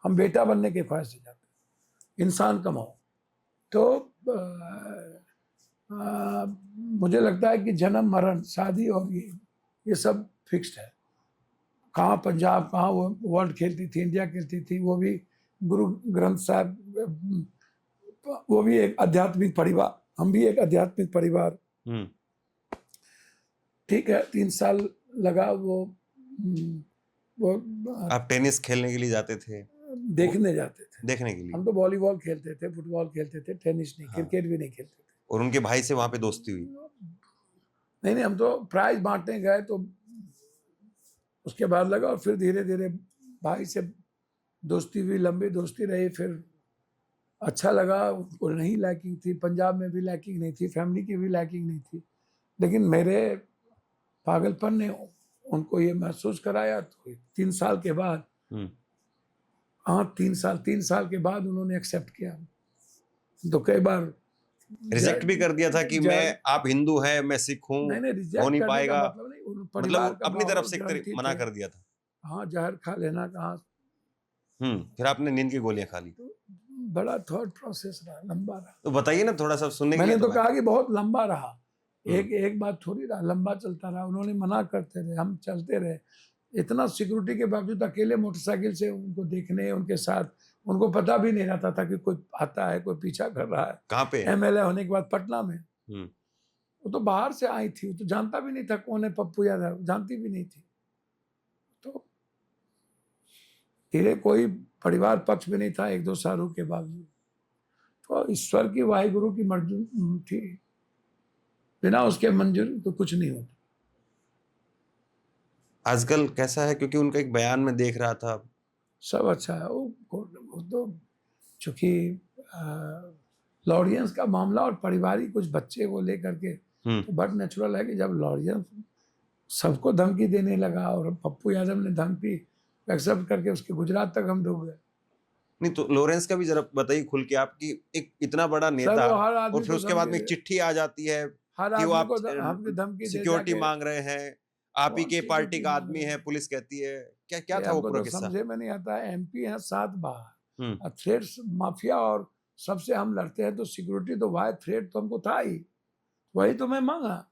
हम बेटा बनने के ख्वाहिश से जाते। इंसान कमाओ। तो मुझे लगता है कि जन्म, मरण, शादी और ये सब फिक्स्ड है। कहाँ पंजाब, कहाँ वो वर्ल्ड खेलती थी, इंडिया खेलती थी, वो भी गुरु ग्रंथ साहब, वो भी एक आध्यात्मिक परिवार, हम भी एक आध्यात्मिक परिवार। ठीक है, 3 साल लगा वो आप टेनिस खेलने के लिए जाते थे? देखने जाते थे, देखने के लिए। हम तो वॉलीबॉल खेलते थे, फुटबॉल खेलते थे, टेनिस नहीं, क्रिकेट भी नहीं खेलते थे। और उनके भाई से वहां पे दोस्ती हुई? नहीं, हम तो प्राइज बांटने गए तो उसके बाद लगा, और फिर धीरे धीरे भाई से दोस्ती हुई, लंबी दोस्ती रही। फिर अच्छा लगा, उनको नहीं लैकिंग थी, पंजाब में भी लैकिंग नहीं थी, फैमिली की भी लैकिंग नहीं थी, लेकिन मेरे पागलपन ने उनको ये महसूस कराया। तो 3 साल के बाद, हाँ 3 साल के बाद उन्होंने एक्सेप्ट किया। तो कई बार रिजेक्ट भी कर दिया था कि मैं, आप हिंदू हैं, मैं सिख हूँ, नहीं रिजेक्ट हो नहीं करने का पाएगा, मतलब नहीं, मतलब अपनी तरफ से मना कर दिया था। हाँ, जहर खा लेना कहाँ। फिर आपने नींद की गोलियां खा ली? तो बड़ा थॉट प्रोसेस रहा, लंबा रहा। तो बताइए ना थोड़ा सा, सुनने के लिए। मैंने तो कहा कि बहुत लंबा रहा, एक बात थोड़ी रहा, लंबा चलता रहा। उन्होंने मना करते रहे, हम चलते रहे। इतना सिक्योरिटी के बावजूद अकेले मोटरसाइकिल से उनको देखने, उनके साथ, उनको पता भी नहीं रहता था कि कोई आता है, कोई पीछा कर रहा है। कहाँ पे? एमएलए होने के बाद पटना में। वो तो बाहर से आई थी, वो तो जानता भी नहीं था कौन है पप्पू यादव, जानती भी नहीं थी। तो धीरे, कोई परिवार पक्ष भी नहीं था 1-2 सालों के बावजूद। तो ईश्वर की, वाहिगुरु की मंजूरी थी, बिना उसके मंजूरी तो कुछ नहीं होता। आजकल कैसा है, क्योंकि उनका एक बयान में देख रहा था। सब अच्छा है। वो तो चूंकि लॉरियंस का मामला और पारिवारिक कुछ बच्चे को लेकर के, तो बट नेचुरल है कि जब लॉरियंस सबको धमकी देने लगा और पप्पू यादव ने धमकी एक्सेप्ट करके उसके गुजरात तक हम डूब गए। नहीं तो लॉरेंस का भी जरा बताइए खुल के, आपकी एक इतना बड़ा नेता, और फिर उसके बाद में एक चिट्ठी आ जाती है कि वो आप सिक्योरिटी मांग रहे हैं, आप ही के पार्टी का आदमी है, पुलिस कहती है। क्या था वो पूरा किस्सा? समझे में नहीं आता है। एमपी है 7 बार, थ्रेड्स माफिया और सबसे हम लड़ते हैं, तो सिक्योरिटी तो वाई थ्रेड तो हमको था ही, वही तो मैं मांगा।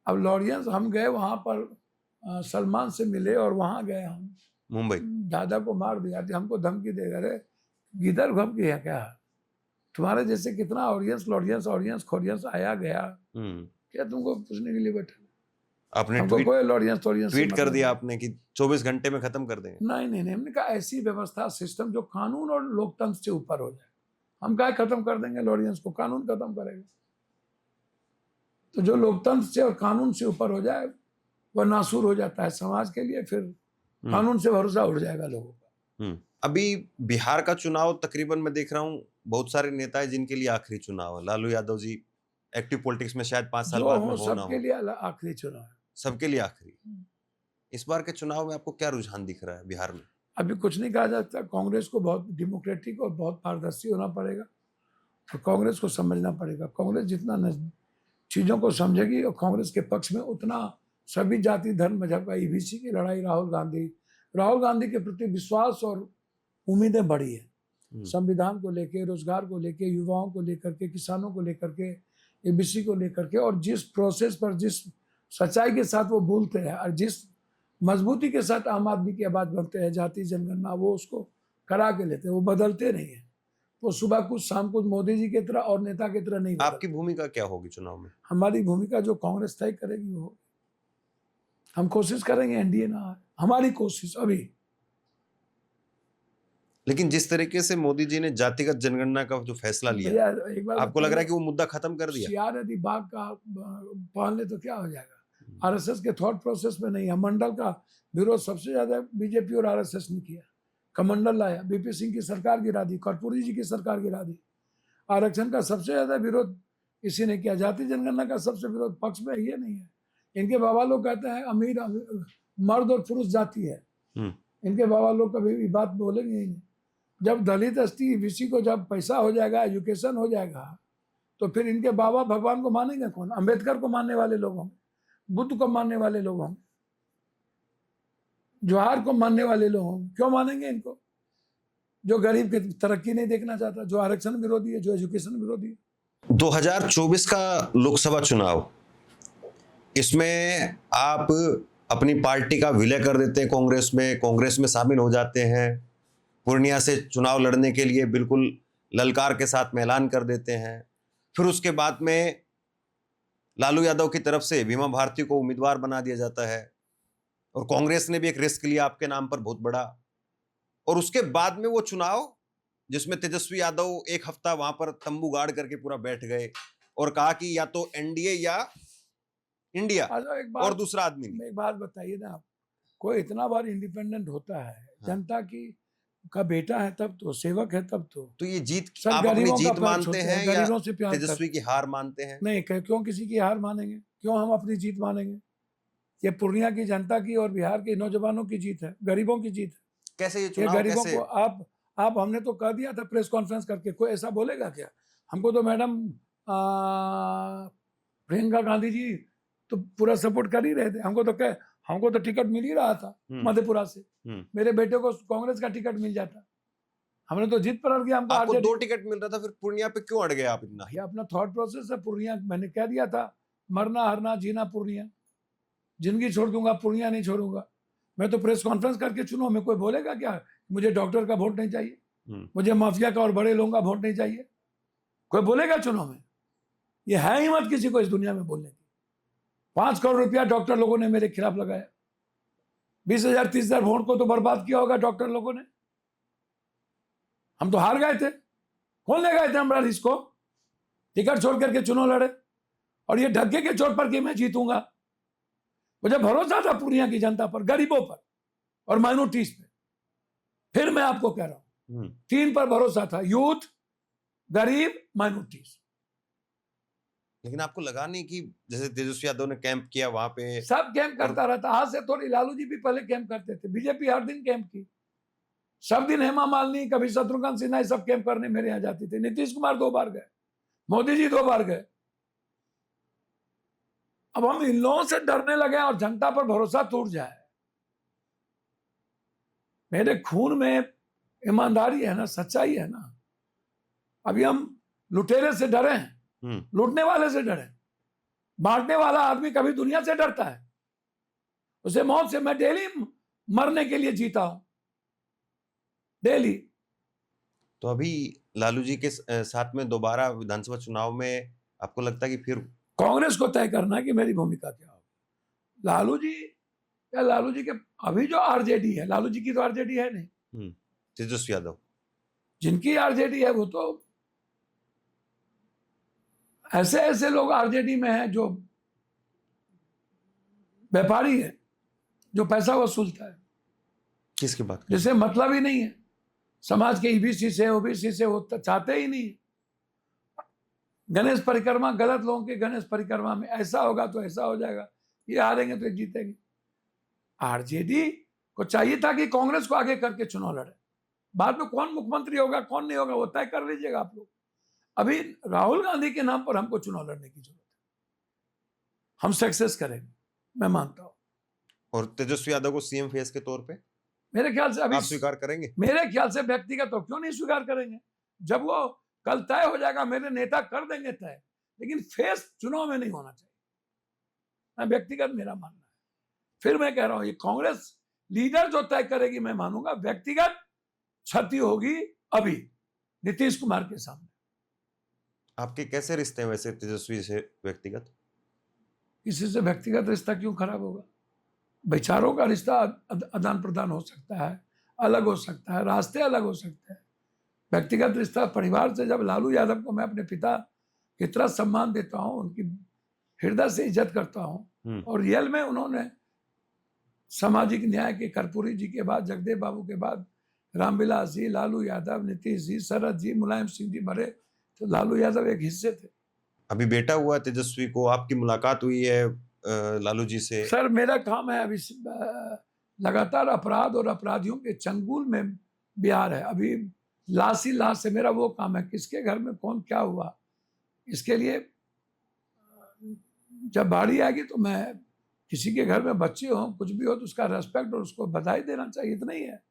अब लॉरियंस हम गए वहां पर, सलमान से मिले, और वहां गए हम मुंबई, दादा को मार दिया, हमको धमकी देगा। अरे गिदर घम गया क्या? तुम्हारे जैसे कितना ऑडियंस, लॉरियंस, ऑडियंस, खोरियंस आया गया, क्या तुमको पूछने के लिए बैठे? आपने हमको कोई ऑडियंस ऑडियंस ट्वीट कर दिया आपने कि 24 घंटे में खत्म कर देंगे। नहीं नहीं नहीं, हमने कहा ऐसी व्यवस्था सिस्टम जो कानून और लोकतंत्र से ऊपर हो जाए। हम क्या खत्म कर देंगे ऑडियंस को, कानून खत्म करेगा। तो जो लोकतंत्र से और कानून से ऊपर हो जाए वह नासूर हो जाता है समाज के लिए, फिर कानून से भरोसा उड़ जाएगा लोगों का। अभी बिहार का चुनाव तकरीबन मैं देख रहा हूँ बहुत सारे नेता है जिनके लिए आखिरी चुनाव है। लालू यादव जी एक्टिव पॉलिटिक्स में शायद 5 साल बाद में हो ना सबके हो, लिए आखिरी चुनाव है, सबके लिए आखिरी। इस बार के चुनाव में आपको क्या रुझान दिख रहा है बिहार में? अभी कुछ नहीं कहा जाता। कांग्रेस को बहुत डेमोक्रेटिक और बहुत पारदर्शी होना पड़ेगा, और कांग्रेस को समझना पड़ेगा। कांग्रेस जितना चीज़ों को समझेगी और कांग्रेस के पक्ष में उतना सभी जाति धर्म मजहब का ईबीसी की लड़ाई, राहुल गांधी के प्रति विश्वास और उम्मीदें बढ़ी है। संविधान को लेकर, रोजगार को लेकर, युवाओं को लेकर के, किसानों को लेकर के, ईबीसी को लेकर के, और जिस प्रोसेस पर, जिस सच्चाई के साथ वो बोलते हैं और जिस मजबूती के साथ आम आदमी की आवाज बनते हैं, जाति जनगणना, वो उसको करा के लेते हैं। वो बदलते नहीं है, वो सुबह कुछ शाम कुछ मोदी जी की तरह और नेता की तरह नहीं। आपकी भूमिका क्या होगी चुनाव में? हमारी भूमिका जो कांग्रेस तय करेगी वो, हम कोशिश करेंगे एनडीए ना आए, हमारी कोशिश अभी। लेकिन जिस तरीके से मोदी जी ने जातिगत जनगणना का जो फैसला लिया, एक बार आपको लग रहा है कि वो मुद्दा खत्म कर दिया? सियार यदि बाघ का पाल ले तो क्या हो जाएगा? आरएसएस के थॉट प्रोसेस में नहीं है। मंडल का विरोध सबसे ज्यादा बीजेपी और आरएसएस ने किया। कमंडल लाया, बीपी सिंह की सरकार गिरा दी, कर्पूरी जी की सरकार गिरा दी। आरक्षण का सबसे ज्यादा विरोध इसी ने किया। जाति जनगणना का सबसे विरोध पक्ष में ये नहीं है। इनके बाबा लोग कहते हैं अमीर मर्द और पुरुष जाति है। इनके बाबा लोग कभी भी बात बोलेंगे ही नहीं। जब दलित एसटी बीसी को जब पैसा हो जाएगा, एजुकेशन हो जाएगा, तो फिर इनके बाबा भगवान को मानेंगे कौन? अंबेडकर को मानने वाले लोग होंगे, बुद्ध को मानने वाले लोग होंगे, जवाहर को मानने वाले लोग होंगे। क्यों मानेंगे इनको? जो गरीब की तरक्की नहीं देखना चाहता, जो आरक्षण विरोधी है, जो एजुकेशन विरोधी है। 2024 का लोकसभा चुनाव, इसमें आप अपनी पार्टी का विलय कर देते हैं, कांग्रेस में शामिल हो जाते हैं, पूर्णिया से चुनाव लड़ने के लिए बिल्कुल ललकार के साथ में ऐलान कर देते हैं। फिर उसके बाद में लालू यादव की तरफ से बीमा भारती को उम्मीदवार बना दिया जाता है, और कांग्रेस ने भी एक रिस्क लिया आपके नाम पर बहुत बड़ा। और उसके बाद में वो चुनाव जिसमें तेजस्वी यादव एक हफ्ता वहां पर तंबू गाड़ करके पूरा बैठ गए और कहा कि या तो एनडीए या इंडिया, और दूसरा आदमी नहीं। एक बात बताइए ना, कोई इतना बार इंडिपेंडेंट होता है, जनता की का बेटा है तब तो, सेवक है तब तो ये जीत आप अपनी जीत मानते हैं या गरीबों से प्यार तेजस्वी की हार मानते हैं? नहीं, क्यों किसी की हार मानेंगे? क्यों हम अपनी जीत मानेंगे? ये पूर्णिया की जनता की और बिहार के नौजवानों की जीत है, गरीबों की जीत है। कैसे ये चुनाव गरीबों कैसे? को आप हमने तो कह दिया था प्रेस कॉन्फ्रेंस करके, कोई ऐसा बोलेगा क्या? हमको तो मैडम प्रियंका गांधी जी तो पूरा सपोर्ट कर ही रहे थे। हमको तो टिकट मिल ही रहा था मधेपुरा से। मेरे बेटे को कांग्रेस का टिकट मिल जाता। हमने तो जीत पर किया। आपको 2 टिकट मिल रहा था, फिर पूर्णिया पे क्यों अड़ गए आप इतना? ये अपना थॉट प्रोसेस है। पूर्णिया मैंने कह दिया था, मरना हरना जीना पूर्णिया, जिंदगी छोड़ दूंगा, पूर्णिया नहीं छोड़ूंगा। मैं तो प्रेस कॉन्फ्रेंस करके चुनाव में, कोई बोलेगा क्या मुझे डॉक्टर का वोट नहीं चाहिए, मुझे माफिया का और बड़े लोगों का वोट नहीं चाहिए? कोई बोलेगा चुनाव में? ये है हिम्मत किसी को इस दुनिया में बोलने की? 5 करोड़ रुपया डॉक्टर लोगों ने मेरे खिलाफ लगाया। 20,000 30,000 वोट को तो बर्बाद किया होगा डॉक्टर लोगों ने। हम तो हार गए थे। कौन ले गए थे हमारा रिस्क को? टिकट छोड़ करके चुनाव लड़े, और ये ढक्के के चोट पर कि मैं जीतूंगा। मुझे भरोसा था पूर्णिया की जनता पर, गरीबों पर और माइनॉरिटीज पे। फिर मैं आपको कह रहा हूं, 3 पर भरोसा था, यूथ, गरीब, माइनॉरिटीज। लेकिन आपको लगा नहीं कि जैसे तेजस्वी यादव ने कैंप किया वहां पे? सब कैंप करता रहता। आज से थोड़ी लालू जी भी पहले कैंप करते थे। बीजेपी हर दिन कैंप की, सब दिन हेमा मालिनी, कभी शत्रुघ्न सिन्हा, सब कैंप करने मेरे यहाँ जाती थी। नीतीश कुमार 2 बार गए, मोदी जी 2 बार गए। अब हम इन लोगों से डरने लगे और जनता पर भरोसा टूट जाए। मेरे खून में ईमानदारी है ना, सच्चाई है ना। अभी हम लुटेरे से डरे हैं, लूटने वाले से डरे। बांटने वाला आदमी कभी दुनिया से डरता है? उसे मौत से, मैं डेली मरने के लिए जीता हूं, डेली। तो अभी लालू जी के साथ में दोबारा विधानसभा चुनाव में आपको लगता है कि फिर कांग्रेस को तय करना है कि मेरी भूमिका क्या होगी? लालू जी या लालू जी के अभी जो आरजेडी है, लालू जी की तो आरजेडी है नहीं, तेजस्वी यादव, जिनकी आरजेडी है वो तो ऐसे ऐसे लोग आरजेडी में हैं जो व्यापारी है, जो पैसा वसूलता है, किसकी बात कर जिसे मतलब ही नहीं है समाज के ईबीसी से ओबीसी से, वो चाहते ही नहीं। गणेश परिक्रमा, गलत लोगों के गणेश परिक्रमा में ऐसा होगा तो ऐसा हो जाएगा, ये हारेंगे तो जीतेंगे। आरजेडी को चाहिए था कि कांग्रेस को आगे करके चुनाव लड़े, बाद में कौन मुख्यमंत्री होगा कौन नहीं होगा वो तय कर लीजिएगा आप लोग। अभी राहुल गांधी के नाम पर हमको चुनाव लड़ने की जरूरत है, हम सक्सेस करेंगे, मैं मानता हूं। और तेजस्वी यादव को सीएम फेस के तौर पे मेरे ख्याल से अभी आप स्वीकार करेंगे? मेरे ख्याल से व्यक्तिगत तो क्यों नहीं स्वीकार करेंगे, जब वो कल तय हो जाएगा, मेरे नेता कर देंगे तय, लेकिन फेस चुनाव में नहीं होना चाहिए, मैं व्यक्तिगत मेरा मानना है। फिर मैं कह रहा हूं ये कांग्रेस लीडर जो तय करेगी मैं मानूंगा, व्यक्तिगत क्षति होगी अभी नीतीश कुमार के सामने। आपके कैसे रिश्ते हैं वैसे तेजस्वी से व्यक्तिगत? किसी से व्यक्तिगत रिश्ता क्यों खराब होगा? विचारों का रिश्ता आदान प्रदान हो सकता है, अलग हो सकता है, रास्ते अलग हो सकते हैं। व्यक्तिगत रिश्ता परिवार से, जब लालू यादव को मैं अपने पिता की तरह सम्मान देता हूं, उनकी हृदय से इज्जत करता हूं, और रियल में उन्होंने सामाजिक न्याय के कर्पूरी जी के बाद, जगदेव बाबू के बाद रामविलास जी, लालू यादव, नीतीश जी, शरद जी, मुलायम सिंह जी भरे, तो लालू यादव एक हिस्से थे। अभी बेटा हुआ तेजस्वी को, आपकी मुलाकात हुई है लालू जी से? सर मेरा काम है अभी लगातार अपराध और अपराधियों के चंगुल में बिहार है, अभी लाश ही लाश है, मेरा वो काम है, किसके घर में कौन क्या हुआ, इसके लिए जब बारी आएगी तो मैं, किसी के घर में बच्चे हो कुछ भी हो तो उसका रेस्पेक्ट और उसको बधाई देना चाहिए, इतना ही है।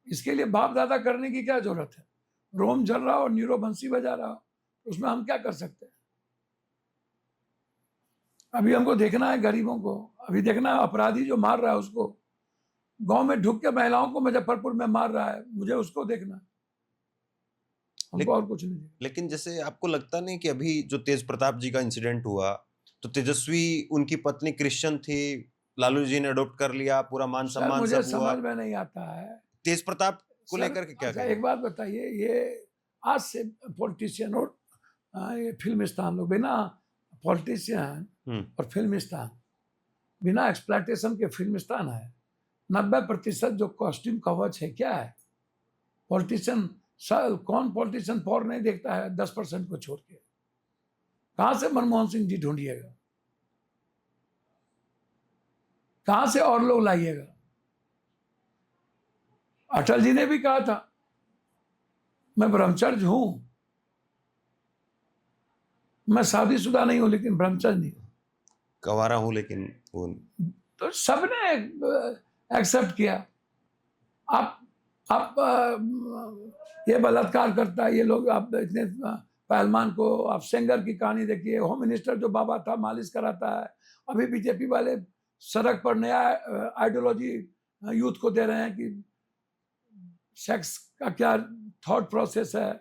इसके लिए बाप दादा करने की क्या जरूरत है? रोम जल रहा हो, नीरो बंसी बजा रहा हो, उसमें हम क्या कर सकते हैं? अभी हमको देखना है गरीबों को, अभी देखना है अपराधी जो मार रहा है उसको, गांव में ढुक के महिलाओं को मुजफ्फरपुर में मार रहा है, मुझे उसको देखना है, हमको और कुछ नहीं। लेकिन जैसे आपको लगता नहीं कि अभी जो तेज प्रताप जी का इंसिडेंट हुआ, तो तेजस्वी, उनकी पत्नी क्रिश्चियन थी, लालू जी ने अडॉप्ट कर लिया, पूरा मान सम्मान मुझे सब हुआ, समझ में नहीं आता है तेज प्रताप को लेकर के क्या अच्छा, कहें? एक बात बताइए, ये आज से पॉलिटिशियन और ये फिल्म स्टार लोग, बिना पॉलिटिशियन और फिल्म स्टार, बिना एक्सप्लॉयटेशन के फिल्म स्टार है, 90% जो कॉस्ट्यूम कवच है क्या है? पॉलिटिशियन, कौन पॉलिटिशियन पॉर नहीं देखता है 10% को छोड़ के? कहां से मनमोहन सिंह जी ढूंढिएगा, कहां से और लोग लाइएगा? अटल जी ने भी कहा था मैं ब्रह्मचर्य हूं, मैं शादीशुदा नहीं हूं लेकिन ब्रह्मचर्य नहीं हूं, गवारा हूं लेकिन वो, तो सबने एक्सेप्ट किया। आप ये बलात्कार करता है ये लोग, आप इतने पहलवान को, आप सेंगर की कहानी देखिए, होम मिनिस्टर जो बाबा था मालिश कराता है, अभी बीजेपी वाले सड़क पर नया आइडियोलॉजी यूथ को दे रहे हैं कि सेक्स का क्या थॉट प्रोसेस है,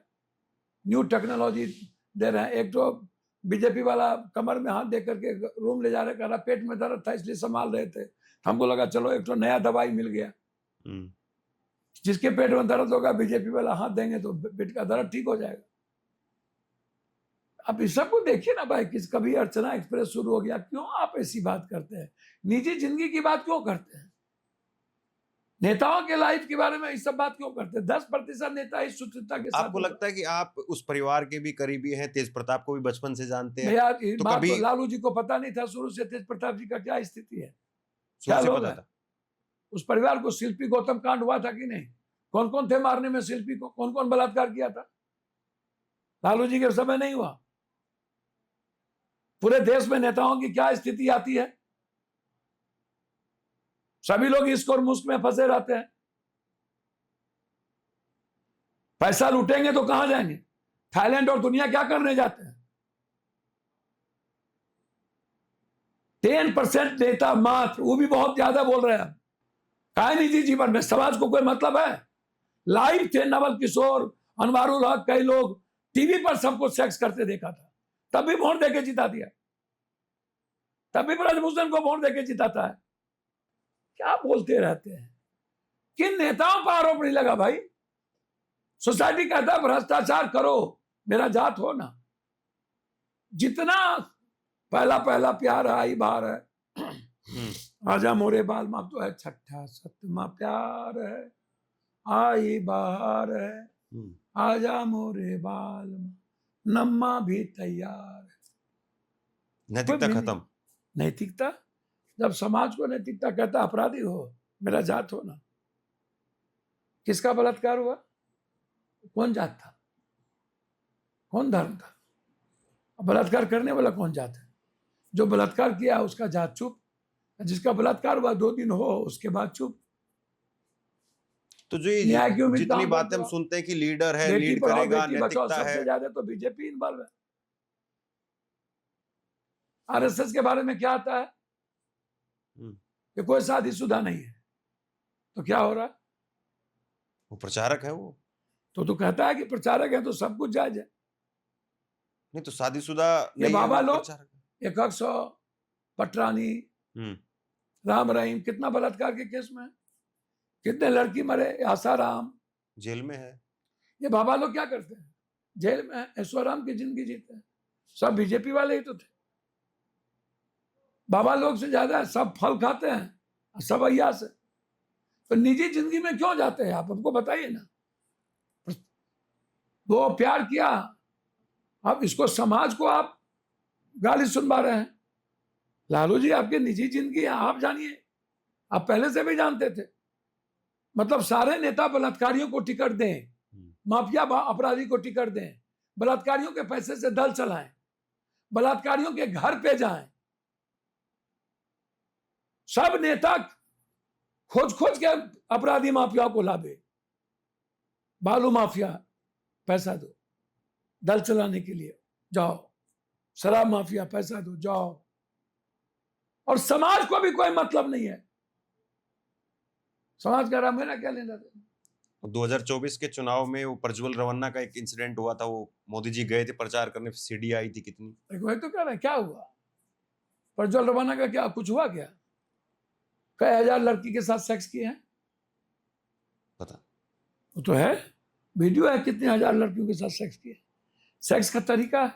न्यू टेक्नोलॉजी दे रहे हैं। एक तो बीजेपी वाला कमर में हाथ दे करके रूम ले जा रहे, कह रहा पेट में दर्द था इसलिए संभाल रहे थे, हमको लगा चलो एक तो नया दवाई मिल गया, जिसके पेट में दर्द होगा बीजेपी वाला हाथ देंगे तो पेट का दर्द ठीक हो जाएगा। अब इस सबको देखिए ना भाई, किस कभी अर्चना एक्सप्रेस शुरू हो गया, क्यों आप ऐसी बात करते हैं? निजी जिंदगी की बात क्यों करते हैं? नेताओं के लाइफ के बारे में इस सब बात क्यों करते हैं? 10% नेता इस सुचिता के साथ। आपको लगता है कि आप उस परिवार के भी करीबी हैं, तेज प्रताप को भी बचपन से जानते हैं? यार तो बात कभी तो लालू जी को पता नहीं था शुरू से तेज प्रताप जी का क्या स्थिति है, शुरू क्या से लोग पता हैं? था? उस परिवार को शिल्पी गौतम कांड हुआ था कि नहीं? कौन कौन थे मारने में शिल्पी को? कौन कौन बलात्कार किया था? लालू जी के समय नहीं हुआ? पूरे देश में नेताओं की क्या स्थिति आती है? सभी लोग इसको और मुश्क में फंसे रहते हैं। पैसा लूटेंगे तो कहां जाएंगे? थाईलैंड और दुनिया क्या करने जाते हैं? 10% नेता मात्र, वो भी बहुत ज्यादा बोल रहे हैं। काय निजी जीवन में समाज को कोई मतलब है? लाइव थे नवल किशोर, अनवारुल हक, कई लोग टीवी पर सबको सेक्स करते देखा था, तब भी वोट देके जिता दिया। तब भी ब्रजभूषण को वोट देके जिताता है। क्या बोलते रहते हैं? किन नेताओं पर आरोप नहीं लगा भाई? सोसाइटी कहता है भ्रष्टाचार करो, मेरा जात हो ना। जितना पहला पहला प्यार आई बार है, आजा मोरे बाल माँ, तो है छठा सतमा प्यार है, आई बाहर है, आजा मोरे बाल माँ, नम्मा भी तैयार है। नैतिकता कोई खत्म। नैतिकता, जब समाज को नैतिकता कहता अपराधी हो, मेरा जात हो ना। किसका बलात्कार हुआ? कौन जात था? कौन धर्म था? बलात्कार करने वाला कौन जात है? जो बलात्कार किया उसका जात चुप, जिसका बलात्कार हुआ 2 दिन हो उसके बाद चुप। तो जो ये न्याय की उम्मीद जितनी कहाँ बातें हम करते हो? सुनते हैं कि लीडर है, बेटी लीड पढ़ाओ करेगा, बेटी बचाओ, नैतिकता है, सबसे ज्यादा तो बीजेपी इन्वॉल्व है। आरएसएस के बारे में क्या आता है कि कोई शादीशुदा नहीं है, तो क्या हो रहा है? वो प्रचारक है वो। तो कहता है कि प्रचारक है तो सब कुछ जायज है। नहीं तो शादीशुदा ये नहीं है, बाबा वो लोग प्रचारक है। 100 पटरानी, राम रहीम, कितना बलात्कार के केस में है? कितने लड़की मरे? आसाराम जेल में है। ये बाबा लोग क्या करते हैं? जेल में ऐश्वर्याराम की जिंदगी जीते हैं। सब बीजेपी वाले ही तो थे। बाबा लोग से ज्यादा सब फल खाते हैं, सब अय्यास है। तो निजी जिंदगी में क्यों जाते हैं आप? हमको बताइए ना। वो प्यार किया, अब इसको समाज को आप गाली सुनवा रहे हैं। लालू जी आपकी निजी जिंदगी है, आप जानिए, आप पहले से भी जानते थे। मतलब सारे नेता बलात्कारियों को टिकट दें, माफिया अपराधी को टिकट दें, बलात्कारियों के पैसे से दल चलाएं, बलात्कारियों के घर पे जाएं, सब नेता खोज खोज के अपराधी माफिया को लावे। बालू माफिया पैसा दो दल चलाने के लिए, जाओ। शराब माफिया पैसा दो, जाओ। और समाज को भी कोई मतलब नहीं है। समाज का राम मेरा क्या लेना देना? 2024 के चुनाव में वो प्रज्वल रवन्ना का एक इंसिडेंट हुआ था, वो मोदी जी गए थे प्रचार करने, सीडी आई थी कितनी। वही तो कह रहे हैं, क्या हुआ? प्रज्वल रवाना का क्या कुछ हुआ? क्या कई हजार लड़की के साथ सेक्स किए हैं? पता वो तो है, वीडियो है, कितने हजार लड़कियों के साथ सेक्स किए। सेक्स का तरीका है।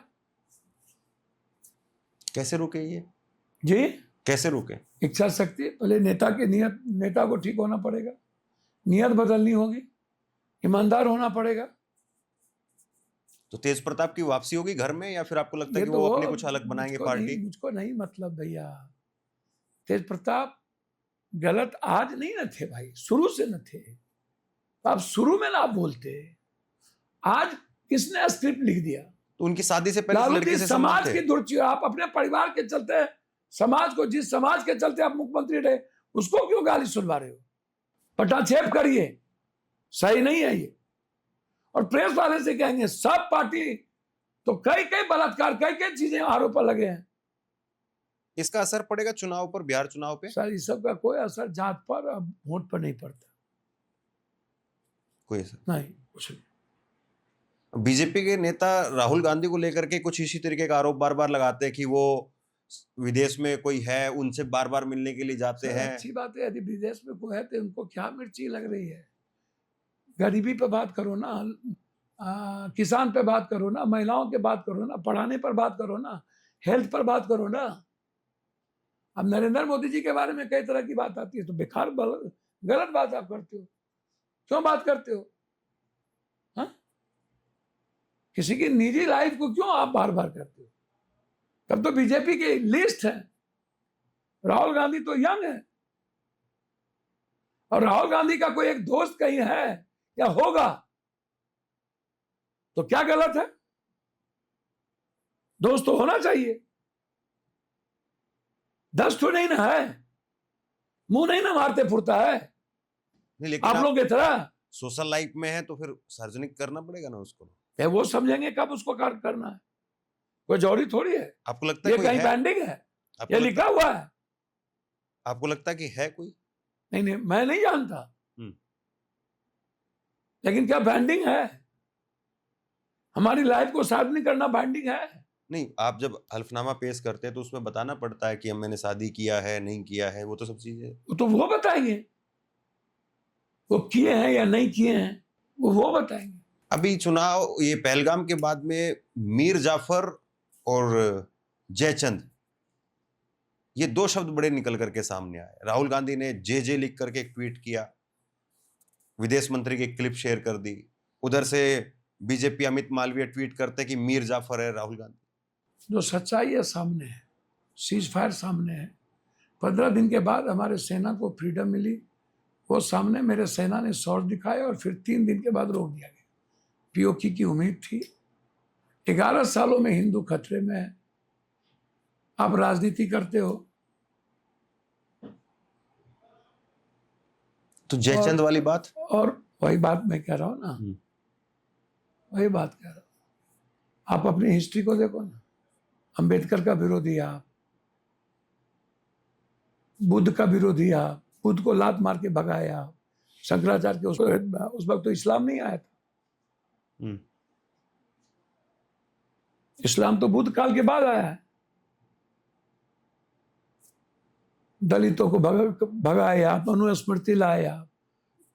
कैसे रुके ये? जी, कैसे रुके? इच्छा शक्ति। पहले नेता के नियत, नेता को ठीक होना पड़ेगा, नियत बदलनी होगी, ईमानदार होना पड़ेगा। तो तेज प्रताप की वापसी होगी घर में, या फिर आपको लगता है कि तो वो अपने कुछ अलग बनाएंगे पार्टी? मुझको नहीं मतलब भैया। तेज प्रताप गलत आज नहीं न थे भाई, शुरू से न थे। आप शुरू में ना बोलते। आज किसने स्क्रिप्ट लिख दिया? तो उनकी शादी से पहले लालू लड़की जी से समाज की दुर्ची, आप अपने परिवार के चलते, समाज को, जिस समाज के चलते आप मुख्यमंत्री रहे, उसको क्यों गाली सुनवा रहे हो? पटाक्षेप करिए, सही नहीं है ये। और प्रेस वाले से कहेंगे सब पार्टी, तो कई कई बलात्कार, कई कई चीजें आरोप लगे हैं। इसका असर पड़ेगा चुनाव पर, बिहार चुनाव पे? सर इस सब का कोई असर जात पर, अब वोट पर नहीं पड़ता। कोई असर नहीं, कुछ नहीं। बीजेपी के नेता राहुल गांधी को लेकर के कुछ इसी तरीके का आरोप बार बार लगाते हैं कि वो विदेश में कोई है, उनसे बार बार मिलने के लिए जाते हैं। अच्छी बात है, यदि विदेश में कोई है तो उनको क्या मिर्ची लग रही है? गरीबी पे बात करो ना, किसान पे बात करो ना, महिलाओं के बात करो ना, पढ़ाने पर बात करो ना, हेल्थ पर बात करो ना। अब नरेंद्र मोदी जी के बारे में कई तरह की बात आती है, तो बेकार गलत बात आप करते हो। क्यों बात करते हो? हाँ, किसी की निजी लाइफ को क्यों आप बार बार करते हो? तब तो बीजेपी की लिस्ट है। राहुल गांधी तो यंग है, और राहुल गांधी का कोई एक दोस्त कहीं है या होगा, तो क्या गलत है? दोस्त तो होना चाहिए। 10 तो नहीं ना है, मुंह नहीं ना मारते फुरता है। नहीं, लेकिन आप लोग की तरह सोशल लाइफ में है तो फिर सार्वजनिक करना पड़ेगा ना उसको। वो समझेंगे कब उसको कार्य करना है। कोई जरूरी थोड़ी है। आपको लगता है ये कोई कहीं है? बैंडिंग है, ये लिखा हुआ है। आपको लगता है कि है कोई? नहीं, मैं नहीं जानता, लेकिन क्या बैंडिंग है? हमारी लाइफ को सार्वजनिक करना बैंडिंग है? नहीं, आप जब हल्फनामा पेश करते हैं तो उसमें बताना पड़ता है कि हम मैंने शादी किया है, नहीं किया है, वो तो सब चीजें। तो वो बताएंगे, वो किए हैं या नहीं किए हैं, वो बताएंगे। अभी चुनाव, ये पहलगाम के बाद में मीर जाफर और जयचंद, ये दो शब्द बड़े निकल करके सामने आए। राहुल गांधी ने जे लिख करके एक ट्वीट किया, विदेश मंत्री की एक क्लिप शेयर कर दी। उधर से बीजेपी अमित मालवीय ट्वीट करते कि मीर जाफर है राहुल गांधी। जो सच्चाई है सामने है, सीज फायर सामने है। 15 दिन के बाद हमारे सेना को फ्रीडम मिली, वो सामने मेरे सेना ने शौर्य दिखाया और फिर 3 दिन के बाद रोक दिया गया। पीओके की उम्मीद थी। 11 सालों में हिंदू खतरे में है। आप राजनीति करते हो तो जयचंद वाली बात, और वही बात मैं कह रहा हूं ना, वही बात कह रहा हूं। आप अपनी हिस्ट्री को देखो ना, अंबेडकर का विरोधी आप, बुद्ध का विरोधी आप, बुद्ध को लात मार के भगाया आप, शंकराचार्य के उस वक्त तो इस्लाम नहीं आया था। इस्लाम तो बुद्ध काल के बाद आया है। दलितों को भगाए आप, मनुस्मृति लाए आप,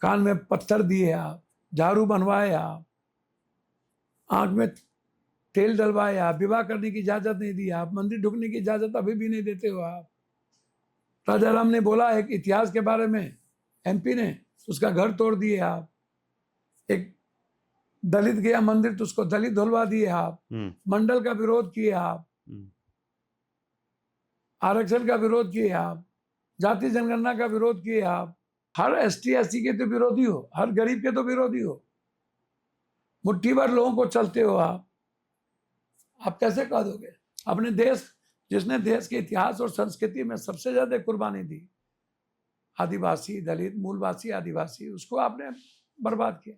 कान में पत्थर दिए आप, झाड़ू बनवाए आप, आंख में तेल डलवाए आप, विवाह करने की इजाजत नहीं दी आप, मंदिर ढुकने की इजाजत अभी भी नहीं देते हो आप। राजा राम ने बोला एक इतिहास के बारे में, एमपी ने, उसका घर तोड़ दिए आप। एक दलित गया मंदिर तो उसको दलित धुलवा दिए आप। मंडल का विरोध किए आप, आरक्षण का विरोध किए आप, जाति जनगणना का विरोध किए आप। हर एसटी एससी के तो विरोधी हो, हर गरीब के तो विरोधी हो। मुट्ठी भर लोगों को चलते हो आप कैसे कह दोगे? अपने देश, जिसने देश के इतिहास और संस्कृति में सबसे ज्यादा कुर्बानी दी, आदिवासी, दलित, मूलवासी, आदिवासी, उसको आपने बर्बाद किया।